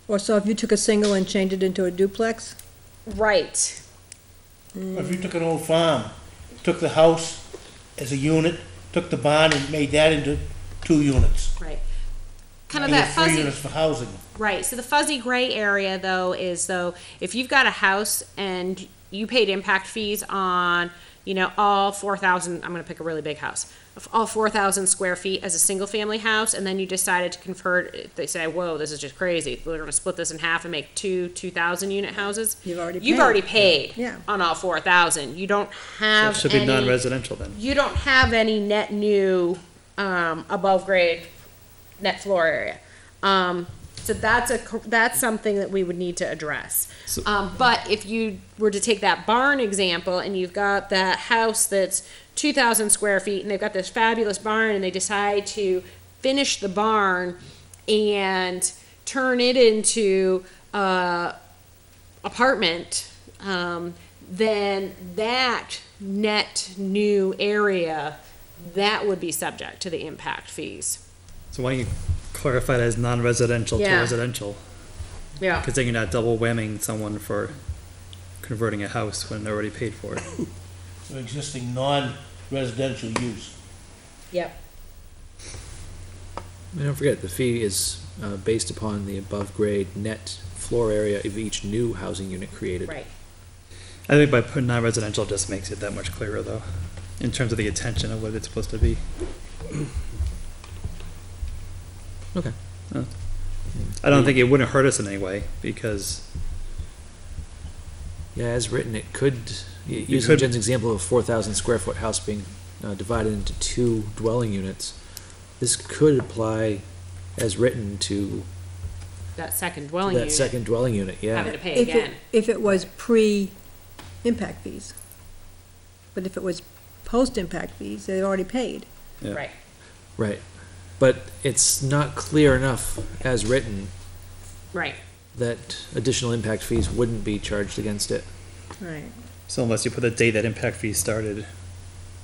Or so if you took a single and changed it into a duplex? Right. Or if you took an old farm, took the house as a unit, took the barn and made that into 2 units. Right. Kind of And you that have 3 fuzzy. units for housing. Right, so the fuzzy gray area, though, is if you've got a house and you paid impact fees on, all 4,000, I'm gonna pick a really big house, all 4,000 square feet as a single-family house, and then you decided to convert, they say, whoa, this is just crazy, we're gonna split this in half and make 2,000-unit houses. You've already You've paid. already paid Yeah. on all 4,000. You don't So have it should be any, non-residential then. you don't have any net new, above-grade net floor area. So that's something that we would need to address. So- But if you were to take that barn example and you've got that house that's 2,000 square feet and they've got this fabulous barn and they decide to finish the barn and turn it into apartment, then that net new area, that would be subject to the impact fees. So why don't you clarify that as non-residential to Yeah. residential? Yeah. Because then you're not double whamming someone for converting a house when they already paid for it. So existing non-residential use. Yep. And don't forget, the fee is based upon the above-grade net floor area of each new housing unit created. Right. I think by putting non-residential just makes it that much clearer, though, in terms of the intention of what it's supposed to be. Okay. I don't think it wouldn't hurt us in any way, because Yeah, as written, it could, using could- Jen's example of a 4,000 square foot house being divided into 2 dwelling units, this could apply as written to That second dwelling that unit, second dwelling unit, having yeah. to pay If again. if it was pre-impact fees. But if it was post-impact fees, they already paid. yeah. Right. Right. But it's not clear enough as written Right. that additional impact fees wouldn't be charged against it. Right. So unless you put the date that impact fees started.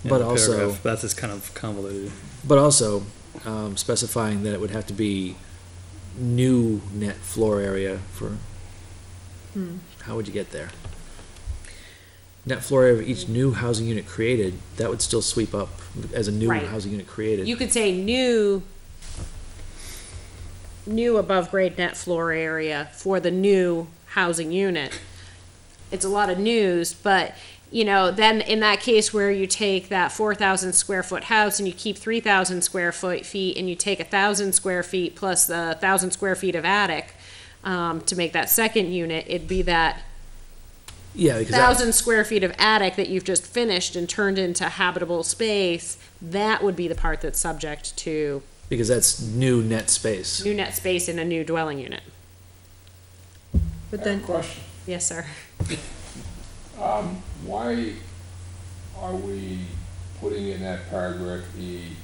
in But the also- paragraph, that's just kind of convoluted. But also specifying that it would have to be new net floor area for, how would you get there? Net floor area of each new housing unit created, that would still sweep up as a new Right. housing unit created. You could say new above grade net floor area for the new housing unit. It's a lot of news, but, you know, then in that case where you take that 4,000 square foot house and you keep 3,000 square feet and you take 1,000 square feet plus the 1,000 square feet of attic, to make that second unit, it'd be that Yeah, because 1,000 square feet of attic that you've just finished and turned into habitable space. That would be the part that's subject to because that's new net space. new net space in a new dwelling unit. But I have then, a question. Yes, sir. Why are we putting in that paragraph E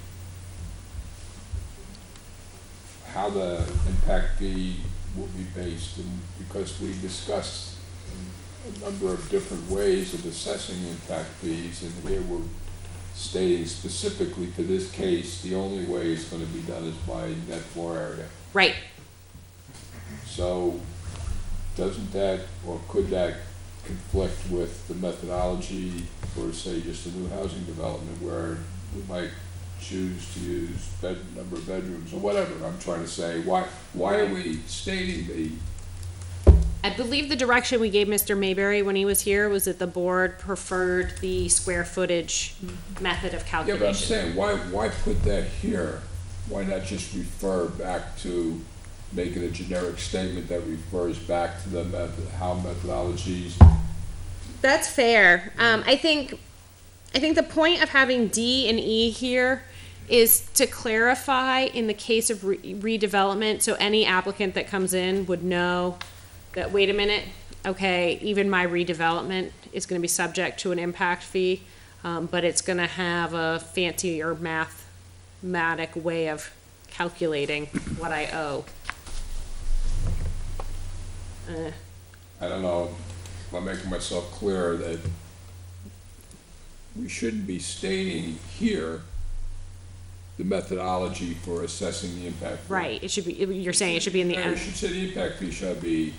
how the impact fee will be based? And because we discussed a number of different ways of assessing impact fees, and here we're stating specifically to this case, the only way it's gonna be done is by net floor area. Right. So, doesn't that, or could that conflict with the methodology for, say, just a new housing development where we might choose to use number of bedrooms, or whatever I'm trying to say? Why are we stating the, I believe the direction we gave Mr. Mayberry when he was here was that the board preferred the square footage method of yeah, calculation. but I'm saying, why put that here? Why not just refer back to making a generic statement that refers back to the method, how methodologies? That's fair. I think the point of having D and E here is to clarify in the case of redevelopment, so any applicant that comes in would know that, wait a minute, okay, even my redevelopment is gonna be subject to an impact fee, but it's gonna have a fancy or mathematic way of calculating what I owe. I don't know if I'm making myself clear that we shouldn't be stating here the methodology for assessing the impact fee. Right, it should be, you're saying it should be in the You end. should say the impact fee shall be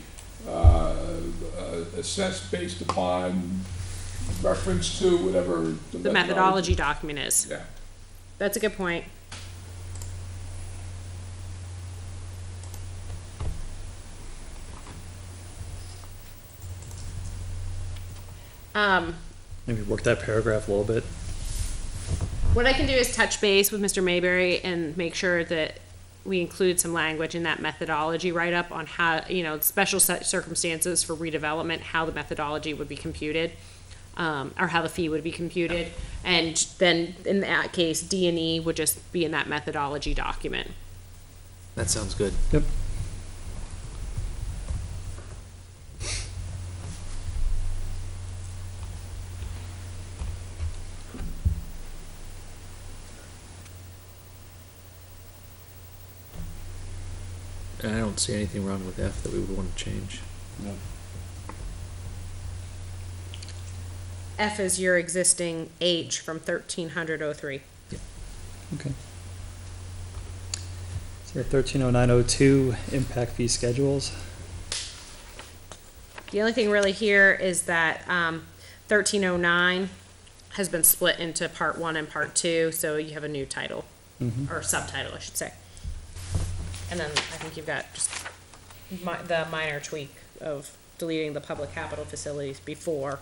assessed based upon reference to whatever The methodology document is. Yeah. That's a good point. Maybe work that paragraph a little bit. What I can do is touch base with Mr. Mayberry and make sure that we include some language in that methodology write-up on how, you know, special circumstances for redevelopment, how the methodology would be computed, or how the fee would be computed. And then in that case, D and E would just be in that methodology document. That sounds good. Yep. And I don't see anything wrong with F that we would want to change. F is your existing H from 1300-03. Okay. So 130902, impact fee schedules. The only thing really here is that 1309 has been split into part 1 and part 2, so you have a new title, or subtitle, I should say. And then I think you've got just the minor tweak of deleting the public capital facilities before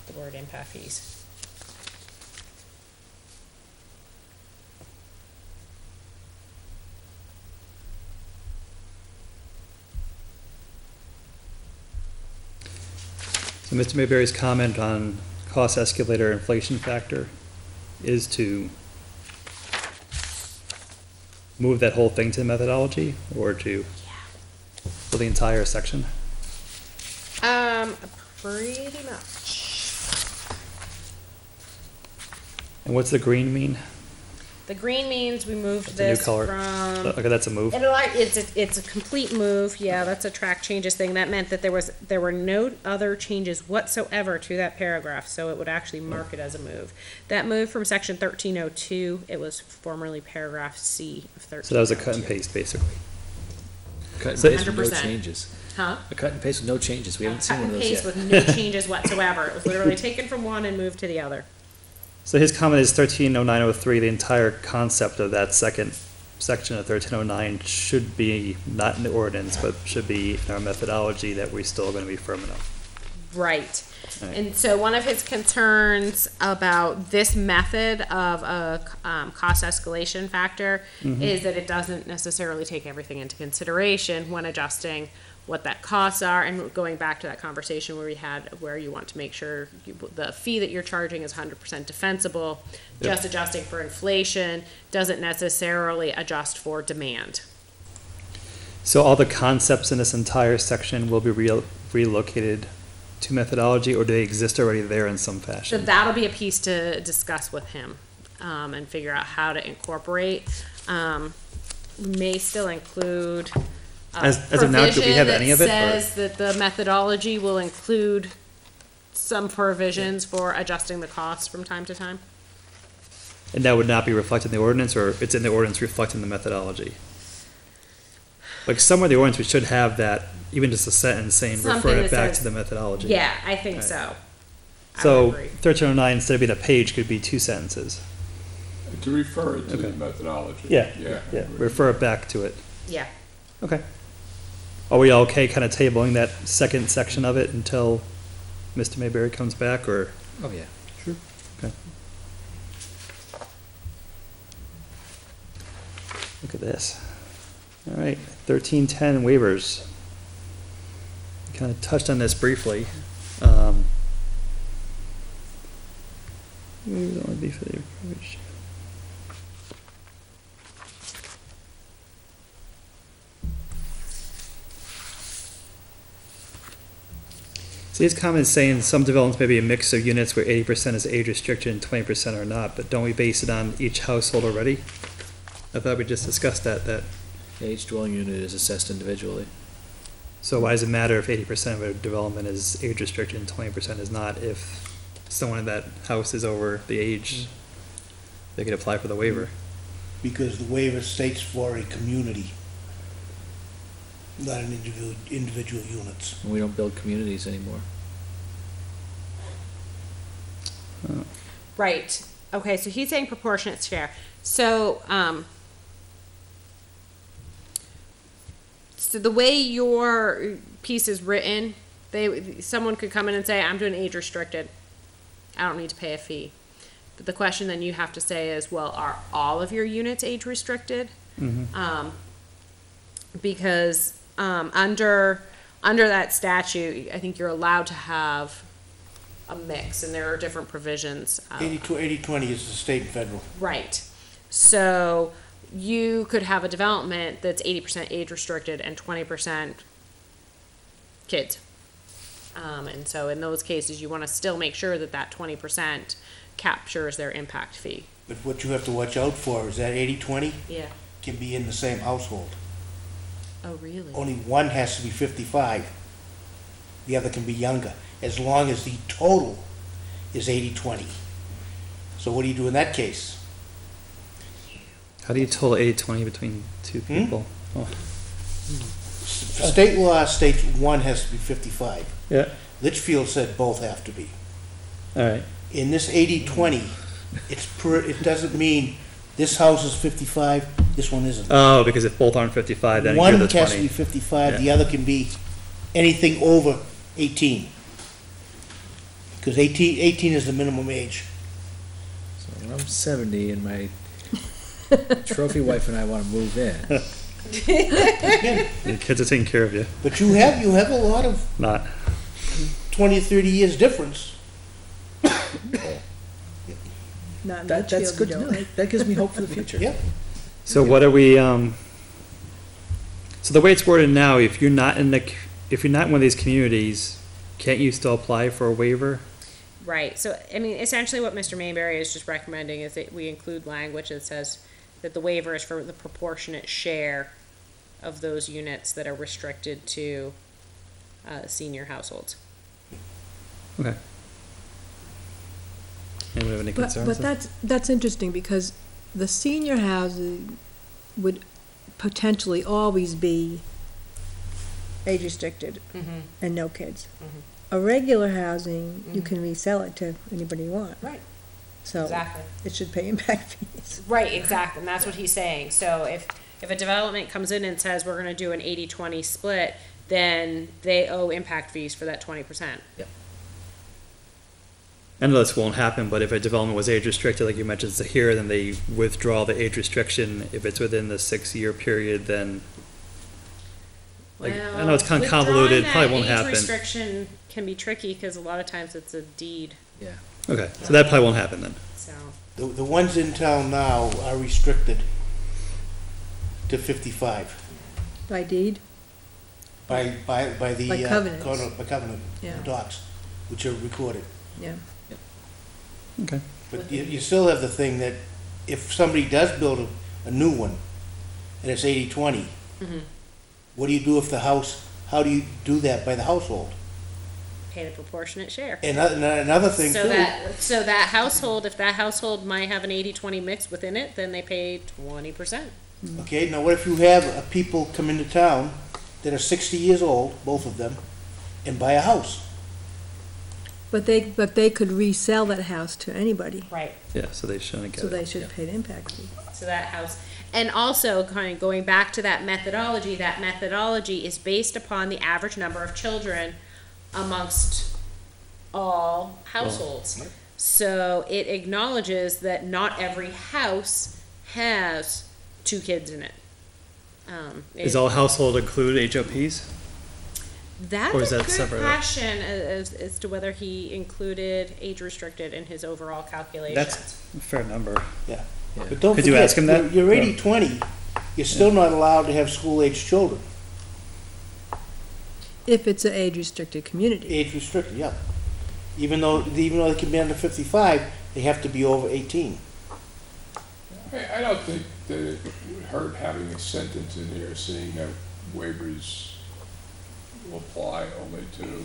the word impact fees. So Mr. Mayberry's comment on cost escalator inflation factor is to move that whole thing to the methodology, or to, for the entire section? Pretty much. And what's the green mean? The green means we moved That's a new this color. from. Okay, that's a move. It's a complete move, yeah, that's a track changes thing, that meant that there were no other changes whatsoever to that paragraph, so it would actually mark it as a move. That moved from section 1302, it was formerly paragraph C of 1302. So that was a cut and paste, basically. Cut and So- paste with no 100%. changes. Huh? A cut and paste with no changes. We haven't seen Cut one and of those paste yet. with no changes whatsoever, it was literally taken from one and moved to the other. So his comment is 130903, the entire concept of that second section of 1309 should be not in the ordinance, but should be in our methodology that we're still gonna be firm enough. Right. Right. And so one of his concerns about this method of a cost escalation factor is that it doesn't necessarily take everything into consideration when adjusting what that costs are, and going back to that conversation where we had, where you want to make sure the fee that you're charging is 100% defensible. Yep. Just adjusting for inflation doesn't necessarily adjust for demand. So all the concepts in this entire section will be relocated to methodology, or do they exist already there in some So fashion? that'll be a piece to discuss with him, and figure out how to incorporate. We may still include a As of now, do we have any of it, or- provision that says that the methodology will include some provisions for adjusting the costs from time to time. And that would not be reflected in the ordinance, or it's in the ordinance reflecting the methodology? Like somewhere in the ordinance, we should have that, even just a sentence saying refer Something it that back says- to the methodology. Yeah, I think Right. so. I would So agree. 1309, instead of being a page, could be two sentences. To refer it to the Okay. methodology. Yeah, Yeah. yeah, refer it back to it. Yeah. Okay. Are we all okay kind of tabling that second section of it until Mr. Mayberry comes back, or? Oh, yeah. Sure. Okay. Look at this. All right, 1310 waivers. Kind of touched on this briefly. Waivers only be for the approach. See, his comment is saying some developments may be a mix of units where 80% is age restricted and 20% are not, but don't we base it on each household already? I thought we just discussed that, Each dwelling unit is assessed individually. so why does it matter if 80% of a development is age restricted and 20% is not? If someone in that house is over the age, they could apply for the waiver. Because the waiver states for a community, not an individual units. And we don't build communities anymore. Right. Okay, so he's saying proportionate share. So, so the way your piece is written, someone could come in and say, I'm doing age restricted. I don't need to pay a fee. But the question then you have to say is, well, are all of your units age restricted? Because under that statute, I think you're allowed to have a mix, and there are different provisions. 80-20 is the state and federal. Right. So you could have a development that's 80% age restricted and 20% kids. And so in those cases, you want to still make sure that that 20% captures their impact fee. But what you have to watch out for is that 80-20 Yeah. can be in the same household. Oh, really? Only one has to be 55. The other can be younger, as long as the total is 80-20. So what do you do in that case? How do you total 80-20 between two people? Oh. State law states one has to be 55. Yeah, Litchfield said both have to be. all right. In this 80-20, it doesn't mean this house is 55, This one isn't. Oh, because if both aren't 55, then One you're the has to be 20. 55, the Yeah. other can be anything over 18. Because 18 is the minimum age. So when I'm 70 and my trophy wife and I want to move in, Your kids are taking care of you. But you have a lot of Not. 20 or 30 years difference. Not in that's Litchfield, you good to don't. know. That gives me hope for the future. Yeah. So what are we, so the way it's worded now, if you're not in one of these communities, can't you still apply for a waiver? Right, so, I mean, essentially what Mr. Mayberry is just recommending is that we include language that says that the waiver is for the proportionate share of those units that are restricted to, senior households. Okay. Anyone have any concerns? But that's interesting, because the senior housing would potentially always be age restricted and no kids. A regular housing, you can resell it to anybody you want. Right. So Exactly. it should pay impact fees. Right, exactly, and that's what he's saying. So if a development comes in and says we're gonna do an 80-20 split, then they owe impact fees for that 20%. I know this won't happen, but if a development was age restricted, like you mentioned here, then they withdraw the age restriction. If it's within the 6-year period, then, like, I know it's kind of convoluted, probably won't happen. Age restriction can be tricky, because a lot of times it's a deed, Yeah. Okay, so that probably won't happen then. so. The ones in town now are restricted to 55 By deed? by the By covenants. by covenant Yeah. docs, which are recorded. Yeah. Okay. But you still have the thing that if somebody does build a new one and it's 80-20, what do you do if the house, how do you do that by the household? Pay the proportionate share. And another thing So too. that household, if that household might have an 80-20 mix within it, then they pay 20%. Okay, now what if you have people come into town that are 60 years old, both of them, and buy a house? But they could resell that house to anybody, Right. Yeah, so they shouldn't so get they it. should pay the impact fee. So that house, and also kind of going back to that methodology is based upon the average number of children amongst all households. So it acknowledges that not every house has 2 kids in it. Is all household include HOPs? That's or is a that good separate? question as to whether he included age restricted in his overall calculations. That's a fair number. Yeah. Yeah. But don't Could you forget, ask him that? You're 80-20, you're still not allowed to have school-aged children, If it's an age restricted community. age restricted, yeah. Even though they can be under 55, they have to be over 18. I don't think that it would hurt having a sentence in here saying that waivers will apply only to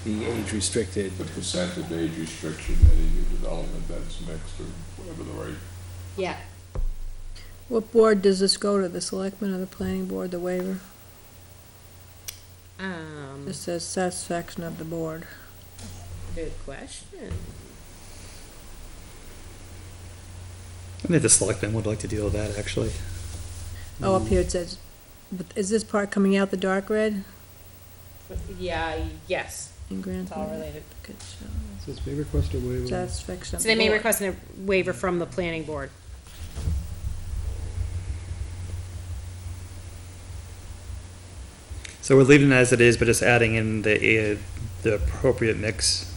The age restricted, the percent of age restriction in any new development that's mixed or whatever the right. Yeah. What board does this go to, the selectmen or the planning board, the waiver? It says satisfaction of the board. Good question. I think the selectmen would like to deal with that, actually. Oh, up here it says, but is this part coming out the dark red? Yeah, yes, In Grand. it's all related. Says may request a waiver. Satisfaction of So the they may board. request a waiver from the planning board. So we're leaving it as it is, but just adding in the appropriate mix.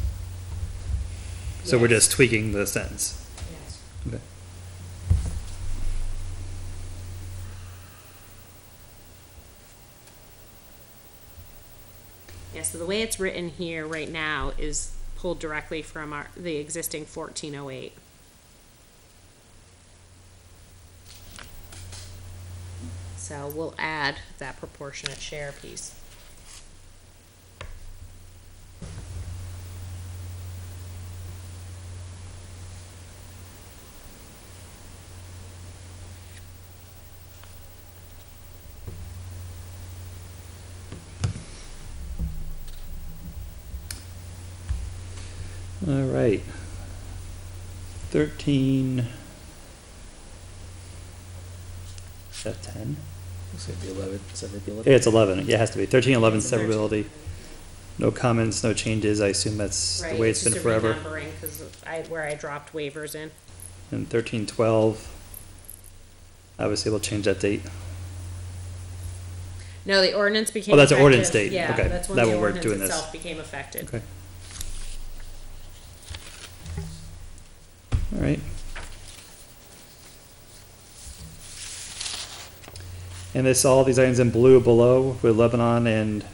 So we're Yes. just tweaking the sentence. Yes. Okay. Yeah, so the way it's written here right now is pulled directly from the existing 1408. So we'll add that proportionate share piece. All right. 13, Is that 10? So it'd be 11, severability. Yeah, it's 11. Yeah, it has to be. 13, 11, severability. No comments, no changes. I assume that's the way it's been forever. Right, it's just a renumbering, because where I dropped waivers in. And 13, 12, obviously we'll change that date. No, the ordinance became. Oh, that's an effective. ordinance date. Yeah, Okay, that's when that the will work ordinance doing this. itself became effective. Okay. All right. And this, all these items in blue below with Lebanon, and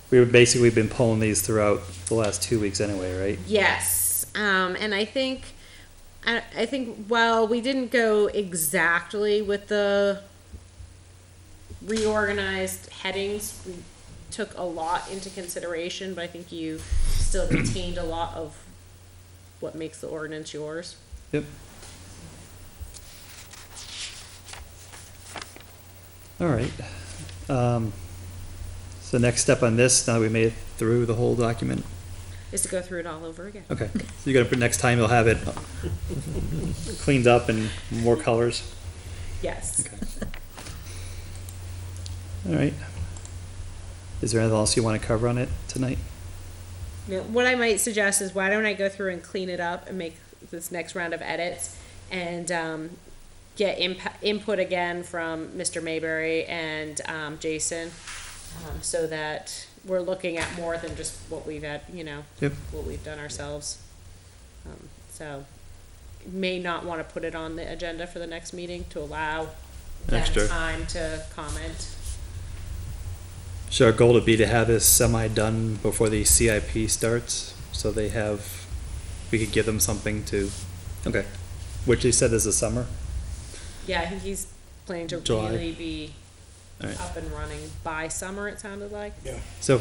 we've basically been pulling these throughout the last 2 weeks anyway, right? Yes, and I think while we didn't go exactly with the reorganized headings, we took a lot into consideration, but I think you still retained a lot of what makes the ordinance yours. Yep. All right. So next step on this, now that we made it through the whole document. Is to go through it all over again. Okay. So you're gonna put, next time you'll have it cleaned up and more colors. Yes. Okay. All right. Is there anything else you want to cover on it tonight? Now, what I might suggest is why don't I go through and clean it up and make this next round of edits and get input again from Mr. Mayberry and Jason, so that we're looking at more than just what we've had, Yep. what we've done ourselves. So may not want to put it on the agenda for the next meeting to allow them Extra time to comment. So our goal would be to have this semi-done before the CIP starts, so we could give them something to, okay, which they said is the summer. Yeah, I think he's planning to July. really be All right. up and running by summer, it sounded like. Yeah. So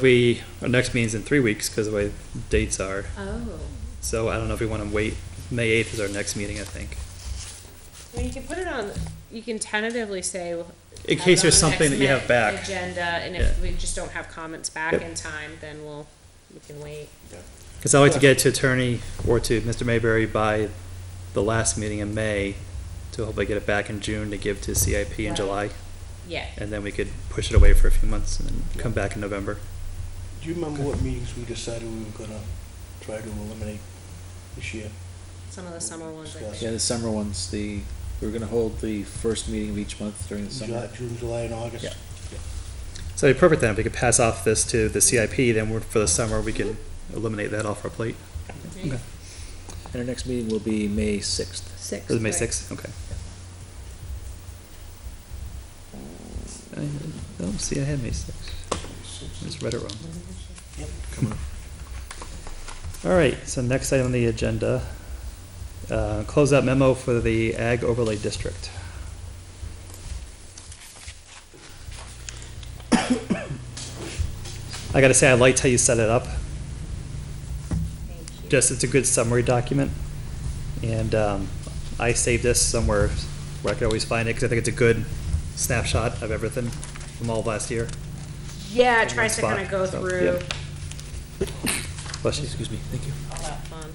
our next meeting's in 3 weeks, because of the way dates are. Oh. So I don't know if we want to wait. May 8th is our next meeting, I think. Well, you can put it on, you can tentatively say. In have case it there's on the something next that you have back. Agenda, and Yeah. if we just don't have comments back Yep. in time, then we can wait. Because I like to get it to attorney or to Mr. Mayberry by the last meeting in May, to hopefully get it back in June to give to CIP in Right. July. Yeah. And then we could push it away for a few months and then come back in November. Do you remember what meetings we decided we were gonna try to eliminate this year? Some of the summer ones, I think. Yeah, the summer ones, we're gonna hold the first meeting of each month during the summer. June, July, and August? Yeah. So it'd be perfect then, if we could pass off this to the CIP, then for the summer, we can eliminate that off our plate. Right. Okay. And our next meeting will be May 6th. Six. This is May Right. 6th, okay. Oh, see, I had May 6th. I just read it wrong. Yep. Come on. All right, so next item on the agenda, close out memo for the Ag Overlay District. I gotta say, I liked how you set it up. Thank you. Just, it's a good summary document. And I saved this somewhere where I could always find it, because I think it's a good snapshot of everything from all of last year. Yeah, it in tries to one kind of go spot, so, through yeah. Bless you. Excuse me, thank you. all that fun.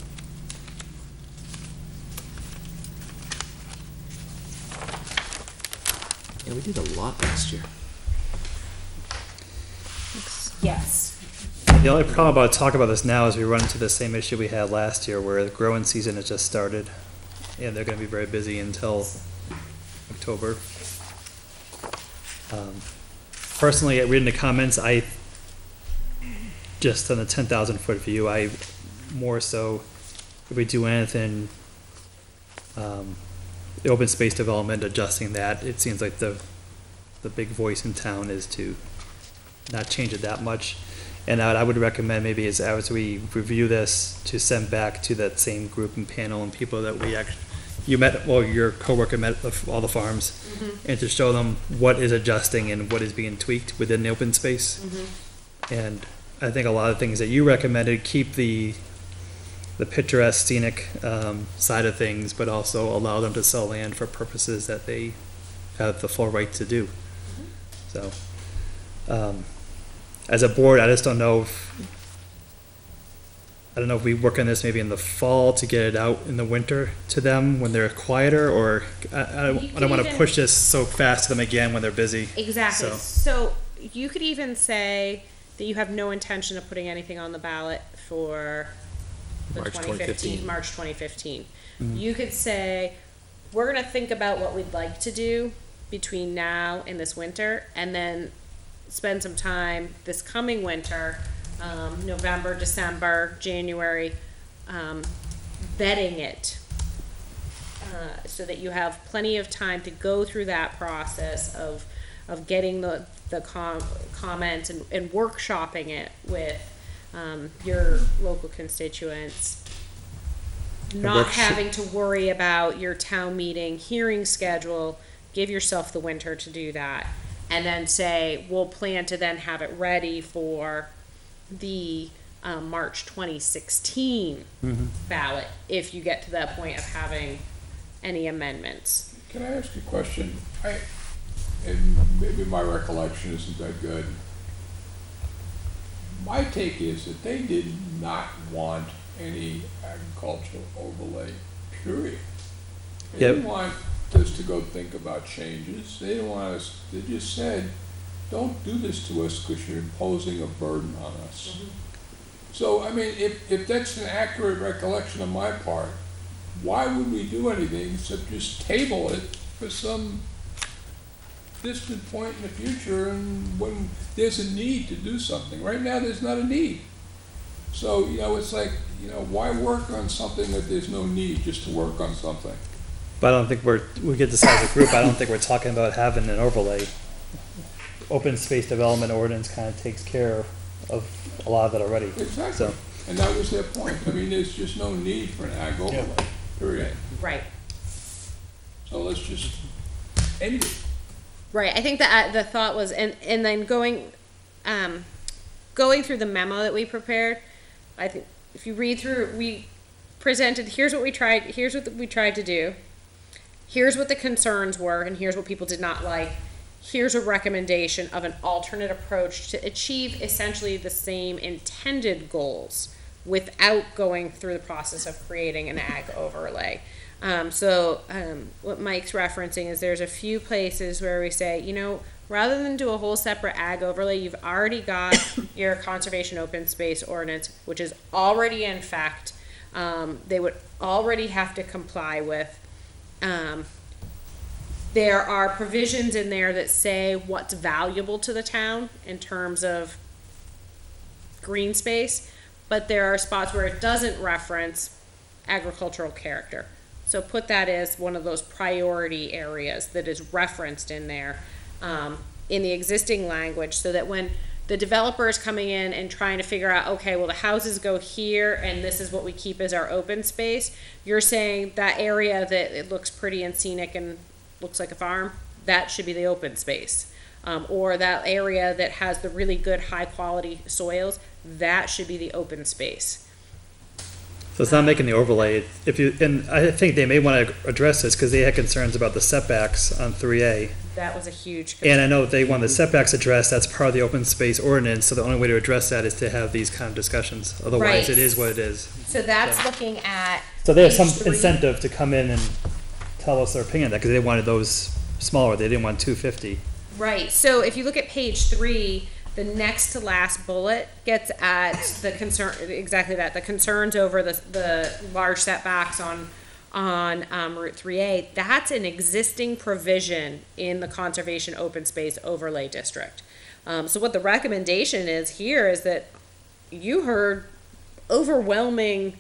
Yeah, we did a lot last year. Yes. The only problem about talking about this now is we run into the same issue we had last year, where the growing season has just started, and they're gonna be very busy until October. Personally, reading the comments, just on the 10,000 foot view, I more so, if we do anything, the open space development, adjusting that, it seems like the big voice in town is to not change it that much. And I would recommend maybe as we review this, to send back to that same group and panel and people that your coworker met with all the farms, and to show them what is adjusting and what is being tweaked within the open space. And I think a lot of things that you recommended, keep the picturesque scenic side of things, but also allow them to sell land for purposes that they have the full right to do. So, as a board, I just don't know I don't know if we work on this maybe in the fall to get it out in the winter to them when they're quieter, or I don't want to even- push this so fast to them again when they're busy. Exactly. So- So you could even say that you have no intention of putting anything on the ballot for the March 2015, March 2015. You could say, we're gonna think about what we'd like to do between now and this winter, and then spend some time this coming winter, November, December, January, vetting it. So that you have plenty of time to go through that process of getting the comments and workshopping it with your local constituents. Not workshop- having to worry about your town meeting hearing schedule, give yourself the winter to do that. And then say, we'll plan to then have it ready for the March 2016 ballot, if you get to that point of having any amendments. Can I ask a question? And maybe my recollection isn't that good. My take is that they did not want any agricultural overlay, period. They Yep. didn't want us to go think about changes. They didn't want us, they just said, don't do this to us because you're imposing a burden on us. So, I mean, if that's an accurate recollection on my part, why would we do anything except just table it for some distant point in the future and when there's a need to do something? Right now, there's not a need. So, it's like, why work on something that there's no need just to work on something? But I don't think we get this as a group, I don't think we're talking about having an overlay. Open space development ordinance kind of takes care of a lot of that already. Exactly. So, And that was their point. I mean, there's just no need for an ag overlay, period. Right. So let's just end it. Right. I think that the thought was, and then going through the memo that we prepared, I think if you read through, we presented, here's what we tried to do. Here's what the concerns were, and here's what people did not like. Here's a recommendation of an alternate approach to achieve essentially the same intended goals without going through the process of creating an ag overlay. What Mike's referencing is there's a few places where we say, rather than do a whole separate ag overlay, you've already got your conservation open space ordinance, which is already in fact, they would already have to comply with. There are provisions in there that say what's valuable to the town in terms of green space, but there are spots where it doesn't reference agricultural character. So put that as one of those priority areas that is referenced in there in the existing language, so that when the developer is coming in and trying to figure out, okay, well, the houses go here and this is what we keep as our open space, you're saying that area that it looks pretty and scenic and looks like a farm, that should be the open space. Or that area that has the really good high quality soils, that should be the open space. so it's not making the overlay. And I think they may want to address this because they had concerns about the setbacks on 3A. That was a huge concern. And I know if they want the setbacks addressed, that's part of the open space ordinance, so the only way to address that is to have these kind of discussions. Otherwise, Right. it is what it is. So that's looking at. So they have some page 3. incentive to come in and tell us their opinion on that, because they wanted those smaller, they didn't want 250. Right, so if you look at page 3, the next to last bullet gets at the concern, exactly that, the concerns over the large setbacks on Route 3A. That's an existing provision in the Conservation Open Space Overlay District. So what the recommendation is here is that you heard overwhelming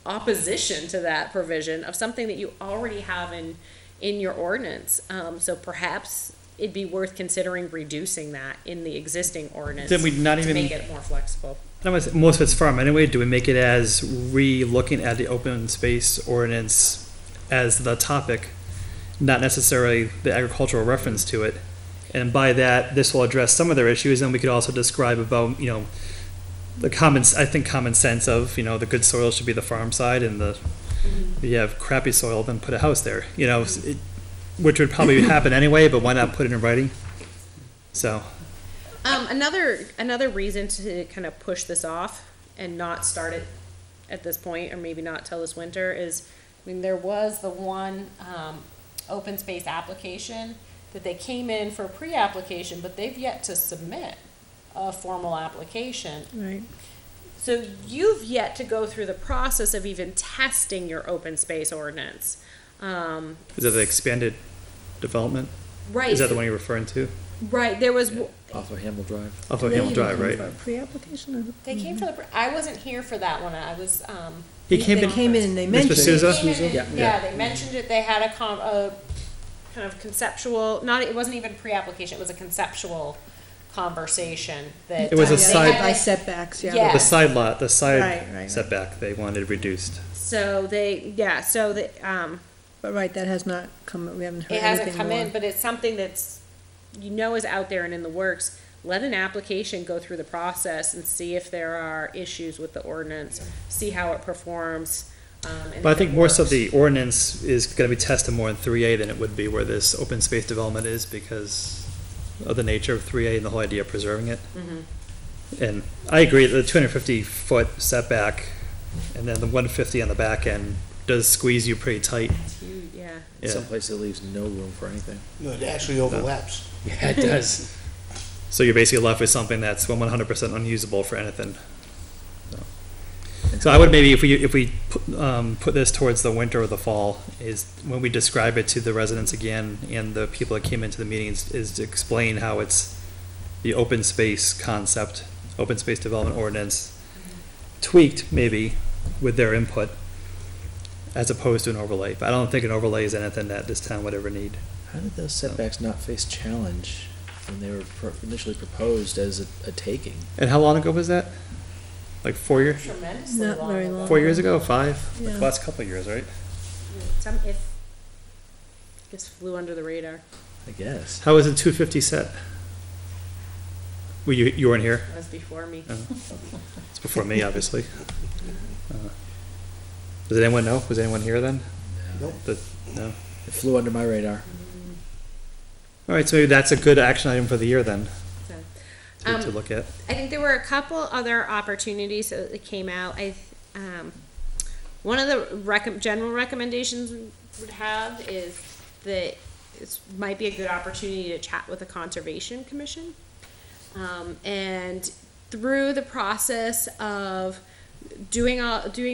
opposition to that provision of something that you already have in your ordinance. So perhaps it'd be worth considering reducing that in the existing ordinance Then we not to even, make it more flexible. I don't know, most of it's farm anyway, do we make it as re-looking at the open space ordinance as the topic, not necessarily the agricultural reference to it? And by that, this will address some of their issues, and we could also describe about, the common sense of, the good soil should be the farm side, and if you have crappy soil, then put a house there, which would probably happen anyway, but why not put it in writing? So, Another reason to kind of push this off and not start it at this point, or maybe not till this winter, is, I mean, there was the one, open space application that they came in for pre-application, but they've yet to submit a formal application. Right. So you've yet to go through the process of even testing your open space ordinance. Is that the expanded development? Right. Is that the one you're referring to? Right, there was, Off of Hamel Drive. Off of Hamel Drive, right? Pre-application? they came for the, I wasn't here for that one, I was, He came They in, came in and they Mr. mentioned it. Souza? Came in and- Yeah. Yeah, they mentioned it, they had a kind of conceptual, not, it wasn't even pre-application, it was a conceptual conversation that. It was a they side- had- By setbacks, yeah. Yeah. the side lot, the Right, side right. setback, they wanted reduced. So they, yeah, so the, But right, that has not come, we haven't heard it anything hasn't come more. in, but it's something that's, you know, is out there and in the works. Let an application go through the process and see if there are issues with the ordinance, see how it performs. And But I if think it more so works. the ordinance is gonna be tested more in 3A than it would be where this open space development is because of the nature of 3A and the whole idea of preserving it. And I agree, the 250-foot setback and then the 150 on the back end does squeeze you pretty tight. Yeah. Yeah. Some places it leaves no room for anything. No, it actually overlaps. Yeah, it does. So you're basically left with something that's 100% unusable for anything. So I would maybe, if we put this towards the winter or the fall, is when we describe it to the residents again and the people that came into the meetings, is to explain how it's the open space concept, open space development ordinance, tweaked maybe with their input, as opposed to an overlay. But I don't think an overlay is anything that this town would ever need. How did those setbacks not face challenge when they were initially proposed as a taking? And how long ago was that? Like 4 years? Tremendously Not long. very ago. long. 4 years ago? 5? Yeah. Like last couple of years, right? Some, if, just flew under the radar. I guess. How was it 250 set? Were you weren't here? That was before me. Oh. It's before me, obviously. Does anyone know? Was anyone here then? Nope. No. It flew under my radar. All right, so that's a good action item for the year then, So, to look at. I think there were a couple other opportunities that came out. One of the general recommendations we would have is that it might be a good opportunity to chat with the Conservation Commission. And through the process of doing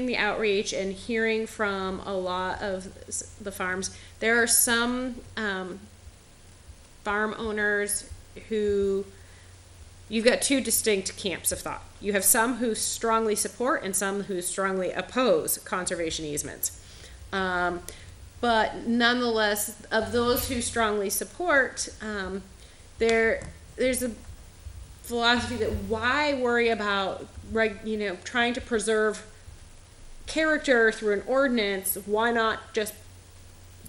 the outreach and hearing from a lot of the farms, there are some farm owners who, you've got two distinct camps of thought. You have some who strongly support and some who strongly oppose conservation easements. But nonetheless, of those who strongly support, there's a philosophy that why worry about, trying to preserve character through an ordinance? Why not just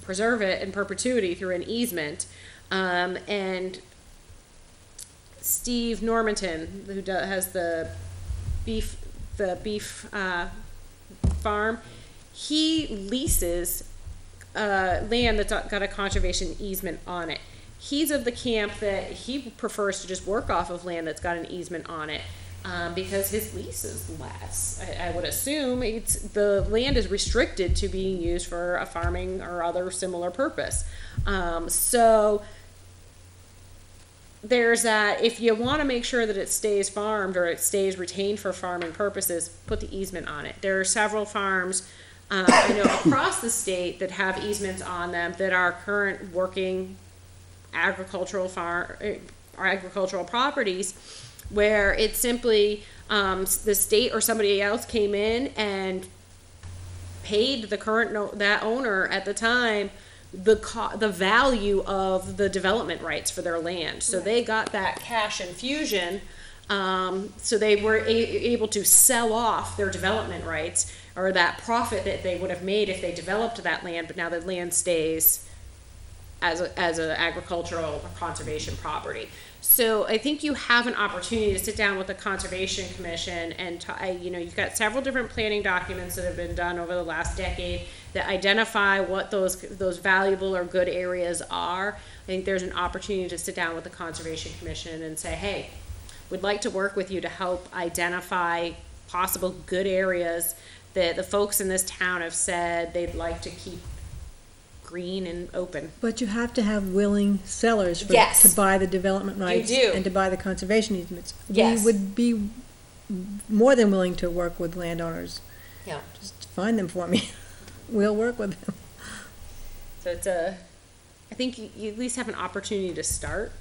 preserve it in perpetuity through an easement? And Steve Normanton, who has the beef farm, he leases land that's got a conservation easement on it. He's of the camp that he prefers to just work off of land that's got an easement on it, because his lease is less. I would assume the land is restricted to being used for a farming or other similar purpose. So there's that. If you want to make sure that it stays farmed or it stays retained for farming purposes, put the easement on it. There are several farms I know across the state that have easements on them that are current working agricultural properties, where it's simply the state or somebody else came in and paid that owner at the time the value of the development rights for their land. So they got that cash infusion, so they were able to sell off their development rights, or that profit that they would have made if they developed that land, but now the land stays as an agricultural or conservation property. So I think you have an opportunity to sit down with the Conservation Commission and you've got several different planning documents that have been done over the last decade that identify what those valuable or good areas are. I think there's an opportunity to sit down with the Conservation Commission and say, hey, we'd like to work with you to help identify possible good areas that the folks in this town have said they'd like to keep green and open. But you have to have willing sellers Yes. to buy the development rights. do. And to buy the conservation easements. Yes. We would be more than willing to work with landowners. Yeah. Just find them for me. We'll work with them. So it's I think you at least have an opportunity to start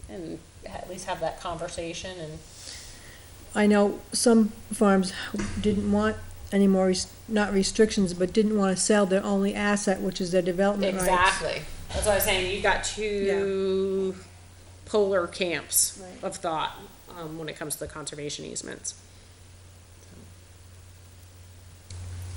and at least have that conversation and. I know some farms didn't want any more, not restrictions, but didn't want to sell their only asset, which is their development rights. Exactly. That's what I was saying. You got two polar camps Right. of thought when it comes to the conservation easements.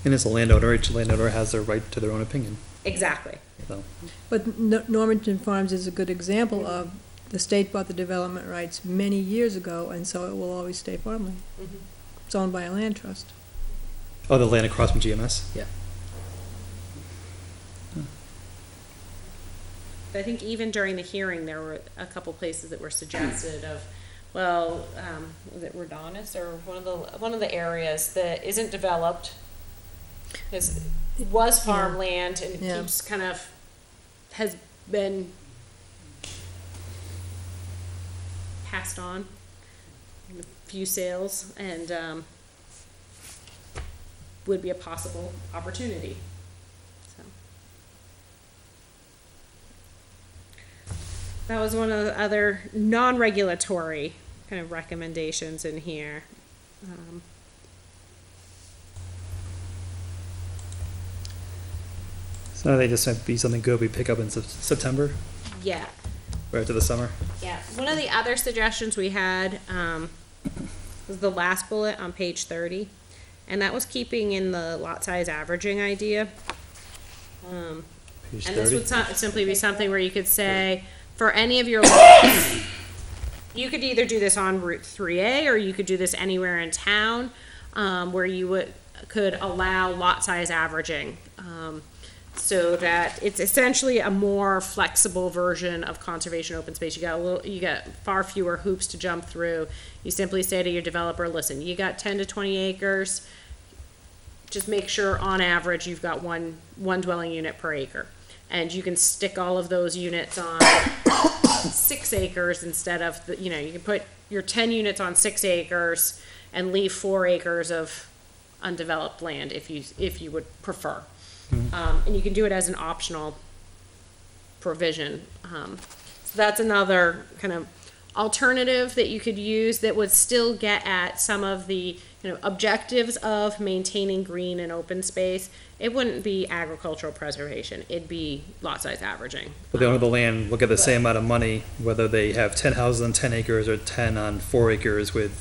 And as a landowner, each landowner has their right to their own opinion, Exactly. so. But Normanton Farms is a good example of, the state bought the development rights many years ago, and so it will always stay farmland. Mhm. It's owned by a land trust. Oh, the land across from GMS? Yeah. But I think even during the hearing, there were a couple places that were suggested of, well, was it Rodonis or one of the areas that isn't developed, because it was farmland and Yeah. keeps kind of, has been passed on in a few sales and would be a possible opportunity. So that was one of the other non-regulatory kind of recommendations in here. So I think this might be something good we pick up in September, Yeah. right after the summer. Yeah, one of the other suggestions we had, was the last bullet on page 30, and that was keeping in the lot size averaging idea. Page And this 30. would simply be something where you could say, for any of your lots, you could either do this on Route 3A, or you could do this anywhere in town, where you could allow lot size averaging. So that it's essentially a more flexible version of conservation open space. You got far fewer hoops to jump through. You simply say to your developer, listen, you got 10 to 20 acres. Just make sure on average you've got one dwelling unit per acre. And you can stick all of those units on 6 acres instead of, you can put your 10 units on 6 acres and leave 4 acres of undeveloped land if you would prefer. And you can do it as an optional provision. So that's another kind of alternative that you could use that would still get at some of the objectives of maintaining green and open space. It wouldn't be agricultural preservation. It'd be lot size averaging. But the owner of the land will get the same amount of money, whether they have 10 houses on 10 acres or 10 on 4 acres with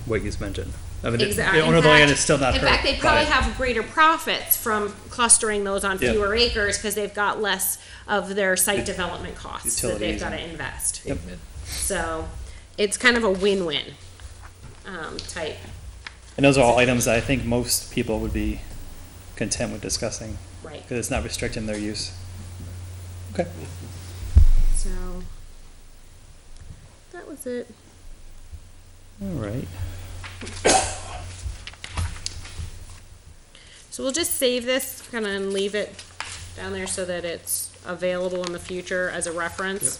what you mentioned. I mean, Exactly. the owner of the land is still not hurt. In fact, they probably by it. have greater profits from clustering those on Yeah. fewer acres because they've got less of their site development costs that they've Utilities got to and- invest. Yep. So it's kind of a win-win type. And those are all items that I think most people would be content with discussing, Right. because it's not restricting their use. Okay. So that was it. All right. So we'll just save this kind of and leave it down there so that it's available in the future as a reference.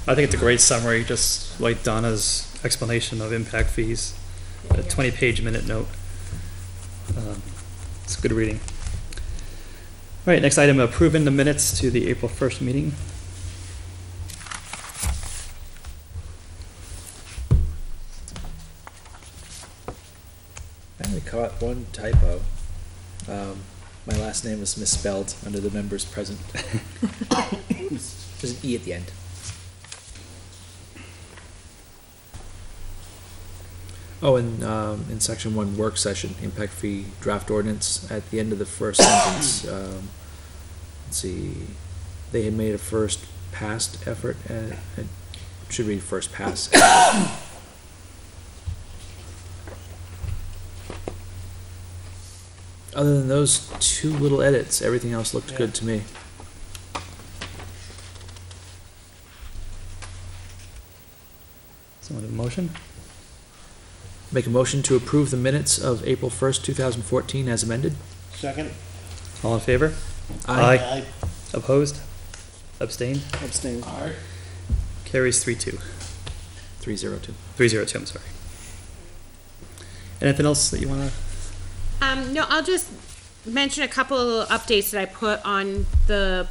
I think it's a great summary, just like Donna's explanation of impact fees, a 20-page minute note. It's good reading. All right, next item, approving the minutes to the April 1st meeting. I only caught one typo. My last name was misspelled under the members present. There's an E at the end. Oh, and in section 1, work session, impact fee draft ordinance, at the end of the first sentence, let's see, they had made a first past effort, it should read first pass. Other than those 2 little edits, everything else looked good to me. Someone have a motion? Make a motion to approve the minutes of April 1st, 2014 as amended. Second? All in favor? Aye. Opposed? Abstained? Abstain. Aye. Carries 3-2. 302. 302, I'm sorry. Anything else that you wanna? No, I'll just mention a couple of updates that I put on the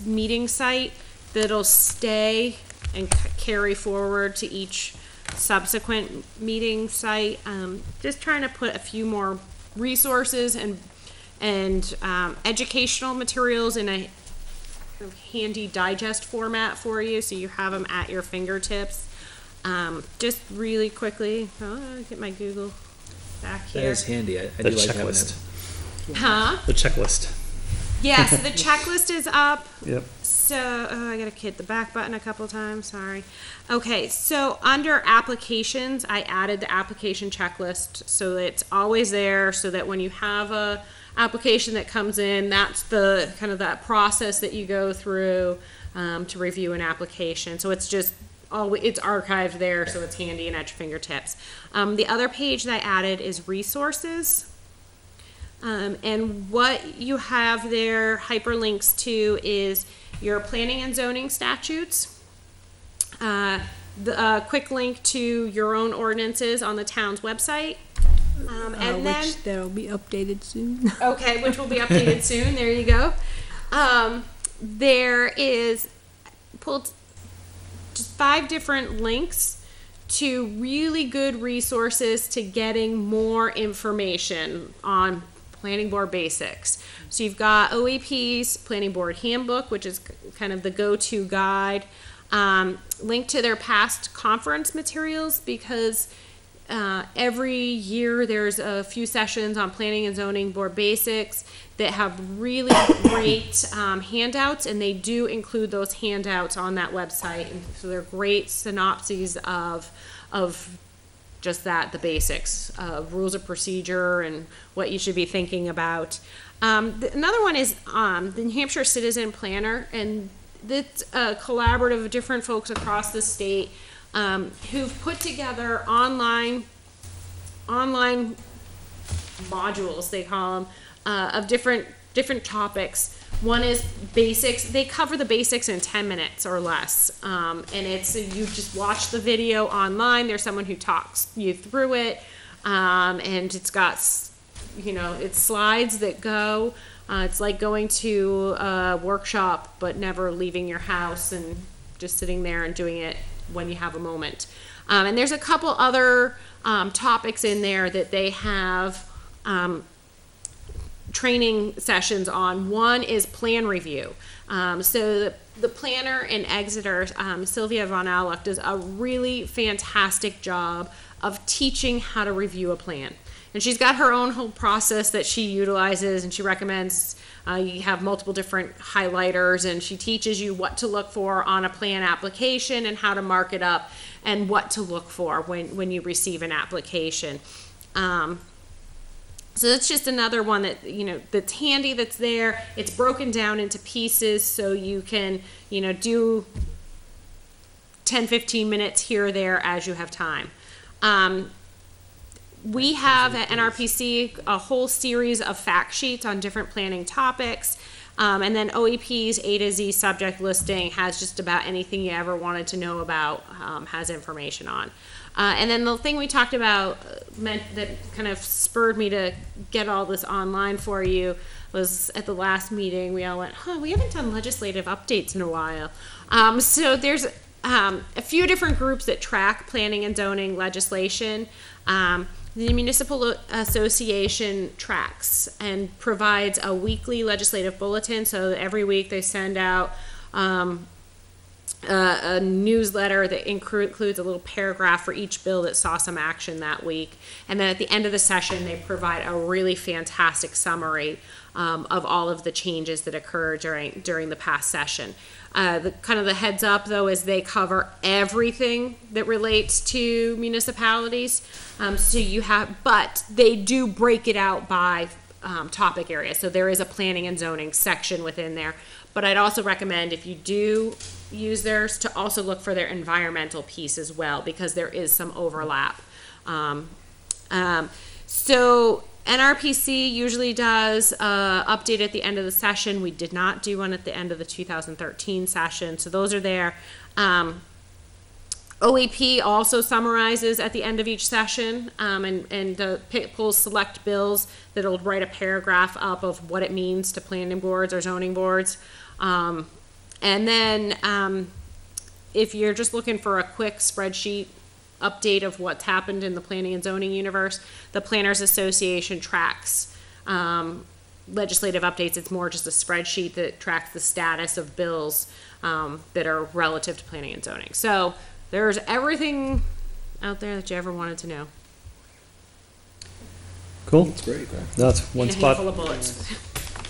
meeting site that'll stay and carry forward to each subsequent meeting site. Just trying to put a few more resources and educational materials in a handy digest format for you, so you have them at your fingertips. Just really quickly, get my Google back That here. is handy. I The do like having checklist. it. Huh? The checklist. Yeah, so the checklist is up. Yep. So, I gotta hit the back button a couple times, sorry. Okay, so under applications, I added the application checklist, so it's always there, so that when you have a application that comes in, that's the, kind of that process that you go through, to review an application. So it's just, it's archived there, so it's handy and at your fingertips. The other page that I added is resources. And what you have there, hyperlinks to, is your planning and zoning statutes, the quick link to your own ordinances on the town's website, and then Which that'll be updated soon. okay, which will be updated soon. There you go. There is pulled just 5 different links to really good resources to getting more information on planning board basics. So you've got OEP's Planning Board Handbook, which is kind of the go-to guide. Link to their past conference materials, because every year there's a few sessions on planning and zoning board basics that have really great handouts, and they do include those handouts on that website. And so they're great synopses of just that, the basics, rules of procedure and what you should be thinking about. Another one is the New Hampshire Citizen Planner, and it's a collaborative of different folks across the state who've put together online modules, they call them, of different topics. One is basics. They cover the basics in 10 minutes or less. And it's, you just watch the video online. There's someone who talks you through it. And it's got, it's slides that go. It's like going to a workshop, but never leaving your house and just sitting there and doing it when you have a moment. And there's a couple other topics in there that they have training sessions on. One is plan review. So the planner in Exeter, Sylvia Von Alluck, does a really fantastic job of teaching how to review a plan. And she's got her own whole process that she utilizes, and she recommends you have multiple different highlighters, and she teaches you what to look for on a plan application and how to mark it up and what to look for when you receive an application. So that's just another one that, that's handy, that's there. It's broken down into pieces, so you can, do 10, 15 minutes here or there as you have time. We have at NRPC a whole series of fact sheets on different planning topics. And then OEP's A to Z subject listing has just about anything you ever wanted to know about, has information on. And then the thing we talked about that kind of spurred me to get all this online for you was at the last meeting, we all went, we haven't done legislative updates in a while. So there's a few different groups that track planning and zoning legislation. The Municipal Association tracks and provides a weekly legislative bulletin. So every week they send out a newsletter that includes a little paragraph for each bill that saw some action that week. And then at the end of the session, they provide a really fantastic summary of all of the changes that occurred during the past session. The kind of the heads up though is they cover everything that relates to municipalities. But they do break it out by topic area. So there is a planning and zoning section within there. But I'd also recommend, if you do use theirs, to also look for their environmental piece as well, because there is some overlap So NRPC usually does update at the end of the session. We did not do one at the end of the 2013 session, so those are there. OEP also summarizes at the end of each session, and pulls select bills that'll write a paragraph up of what it means to planning boards or zoning boards. And then if you're just looking for a quick spreadsheet update of what's happened in the planning and zoning universe, the Planners Association tracks legislative updates. It's more just a spreadsheet that tracks the status of bills that are relative to planning and zoning. So there's everything out there that you ever wanted to know. Cool. That's great. That's one In a spot. handful of bullets.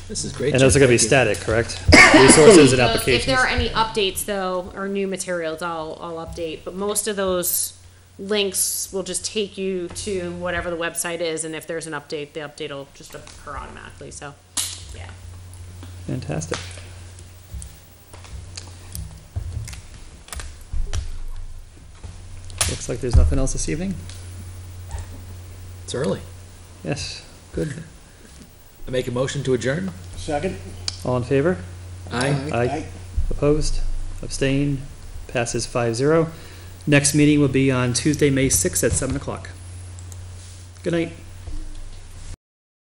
This is great. And those are Jeff. gonna be Thank you. static, correct? Resources and If applications. there are any updates though, or new materials, I'll update, but most of those links will just take you to whatever the website is, and if there's an update, the update will just occur automatically, so, yeah. Fantastic. Looks like there's nothing else this evening. It's early. Yes, good. I make a motion to adjourn. Second? All in favor? Aye. Aye. Opposed? Abstained? Passes 5-0. Next meeting will be on Tuesday, May 6th at 7 o'clock. Good night.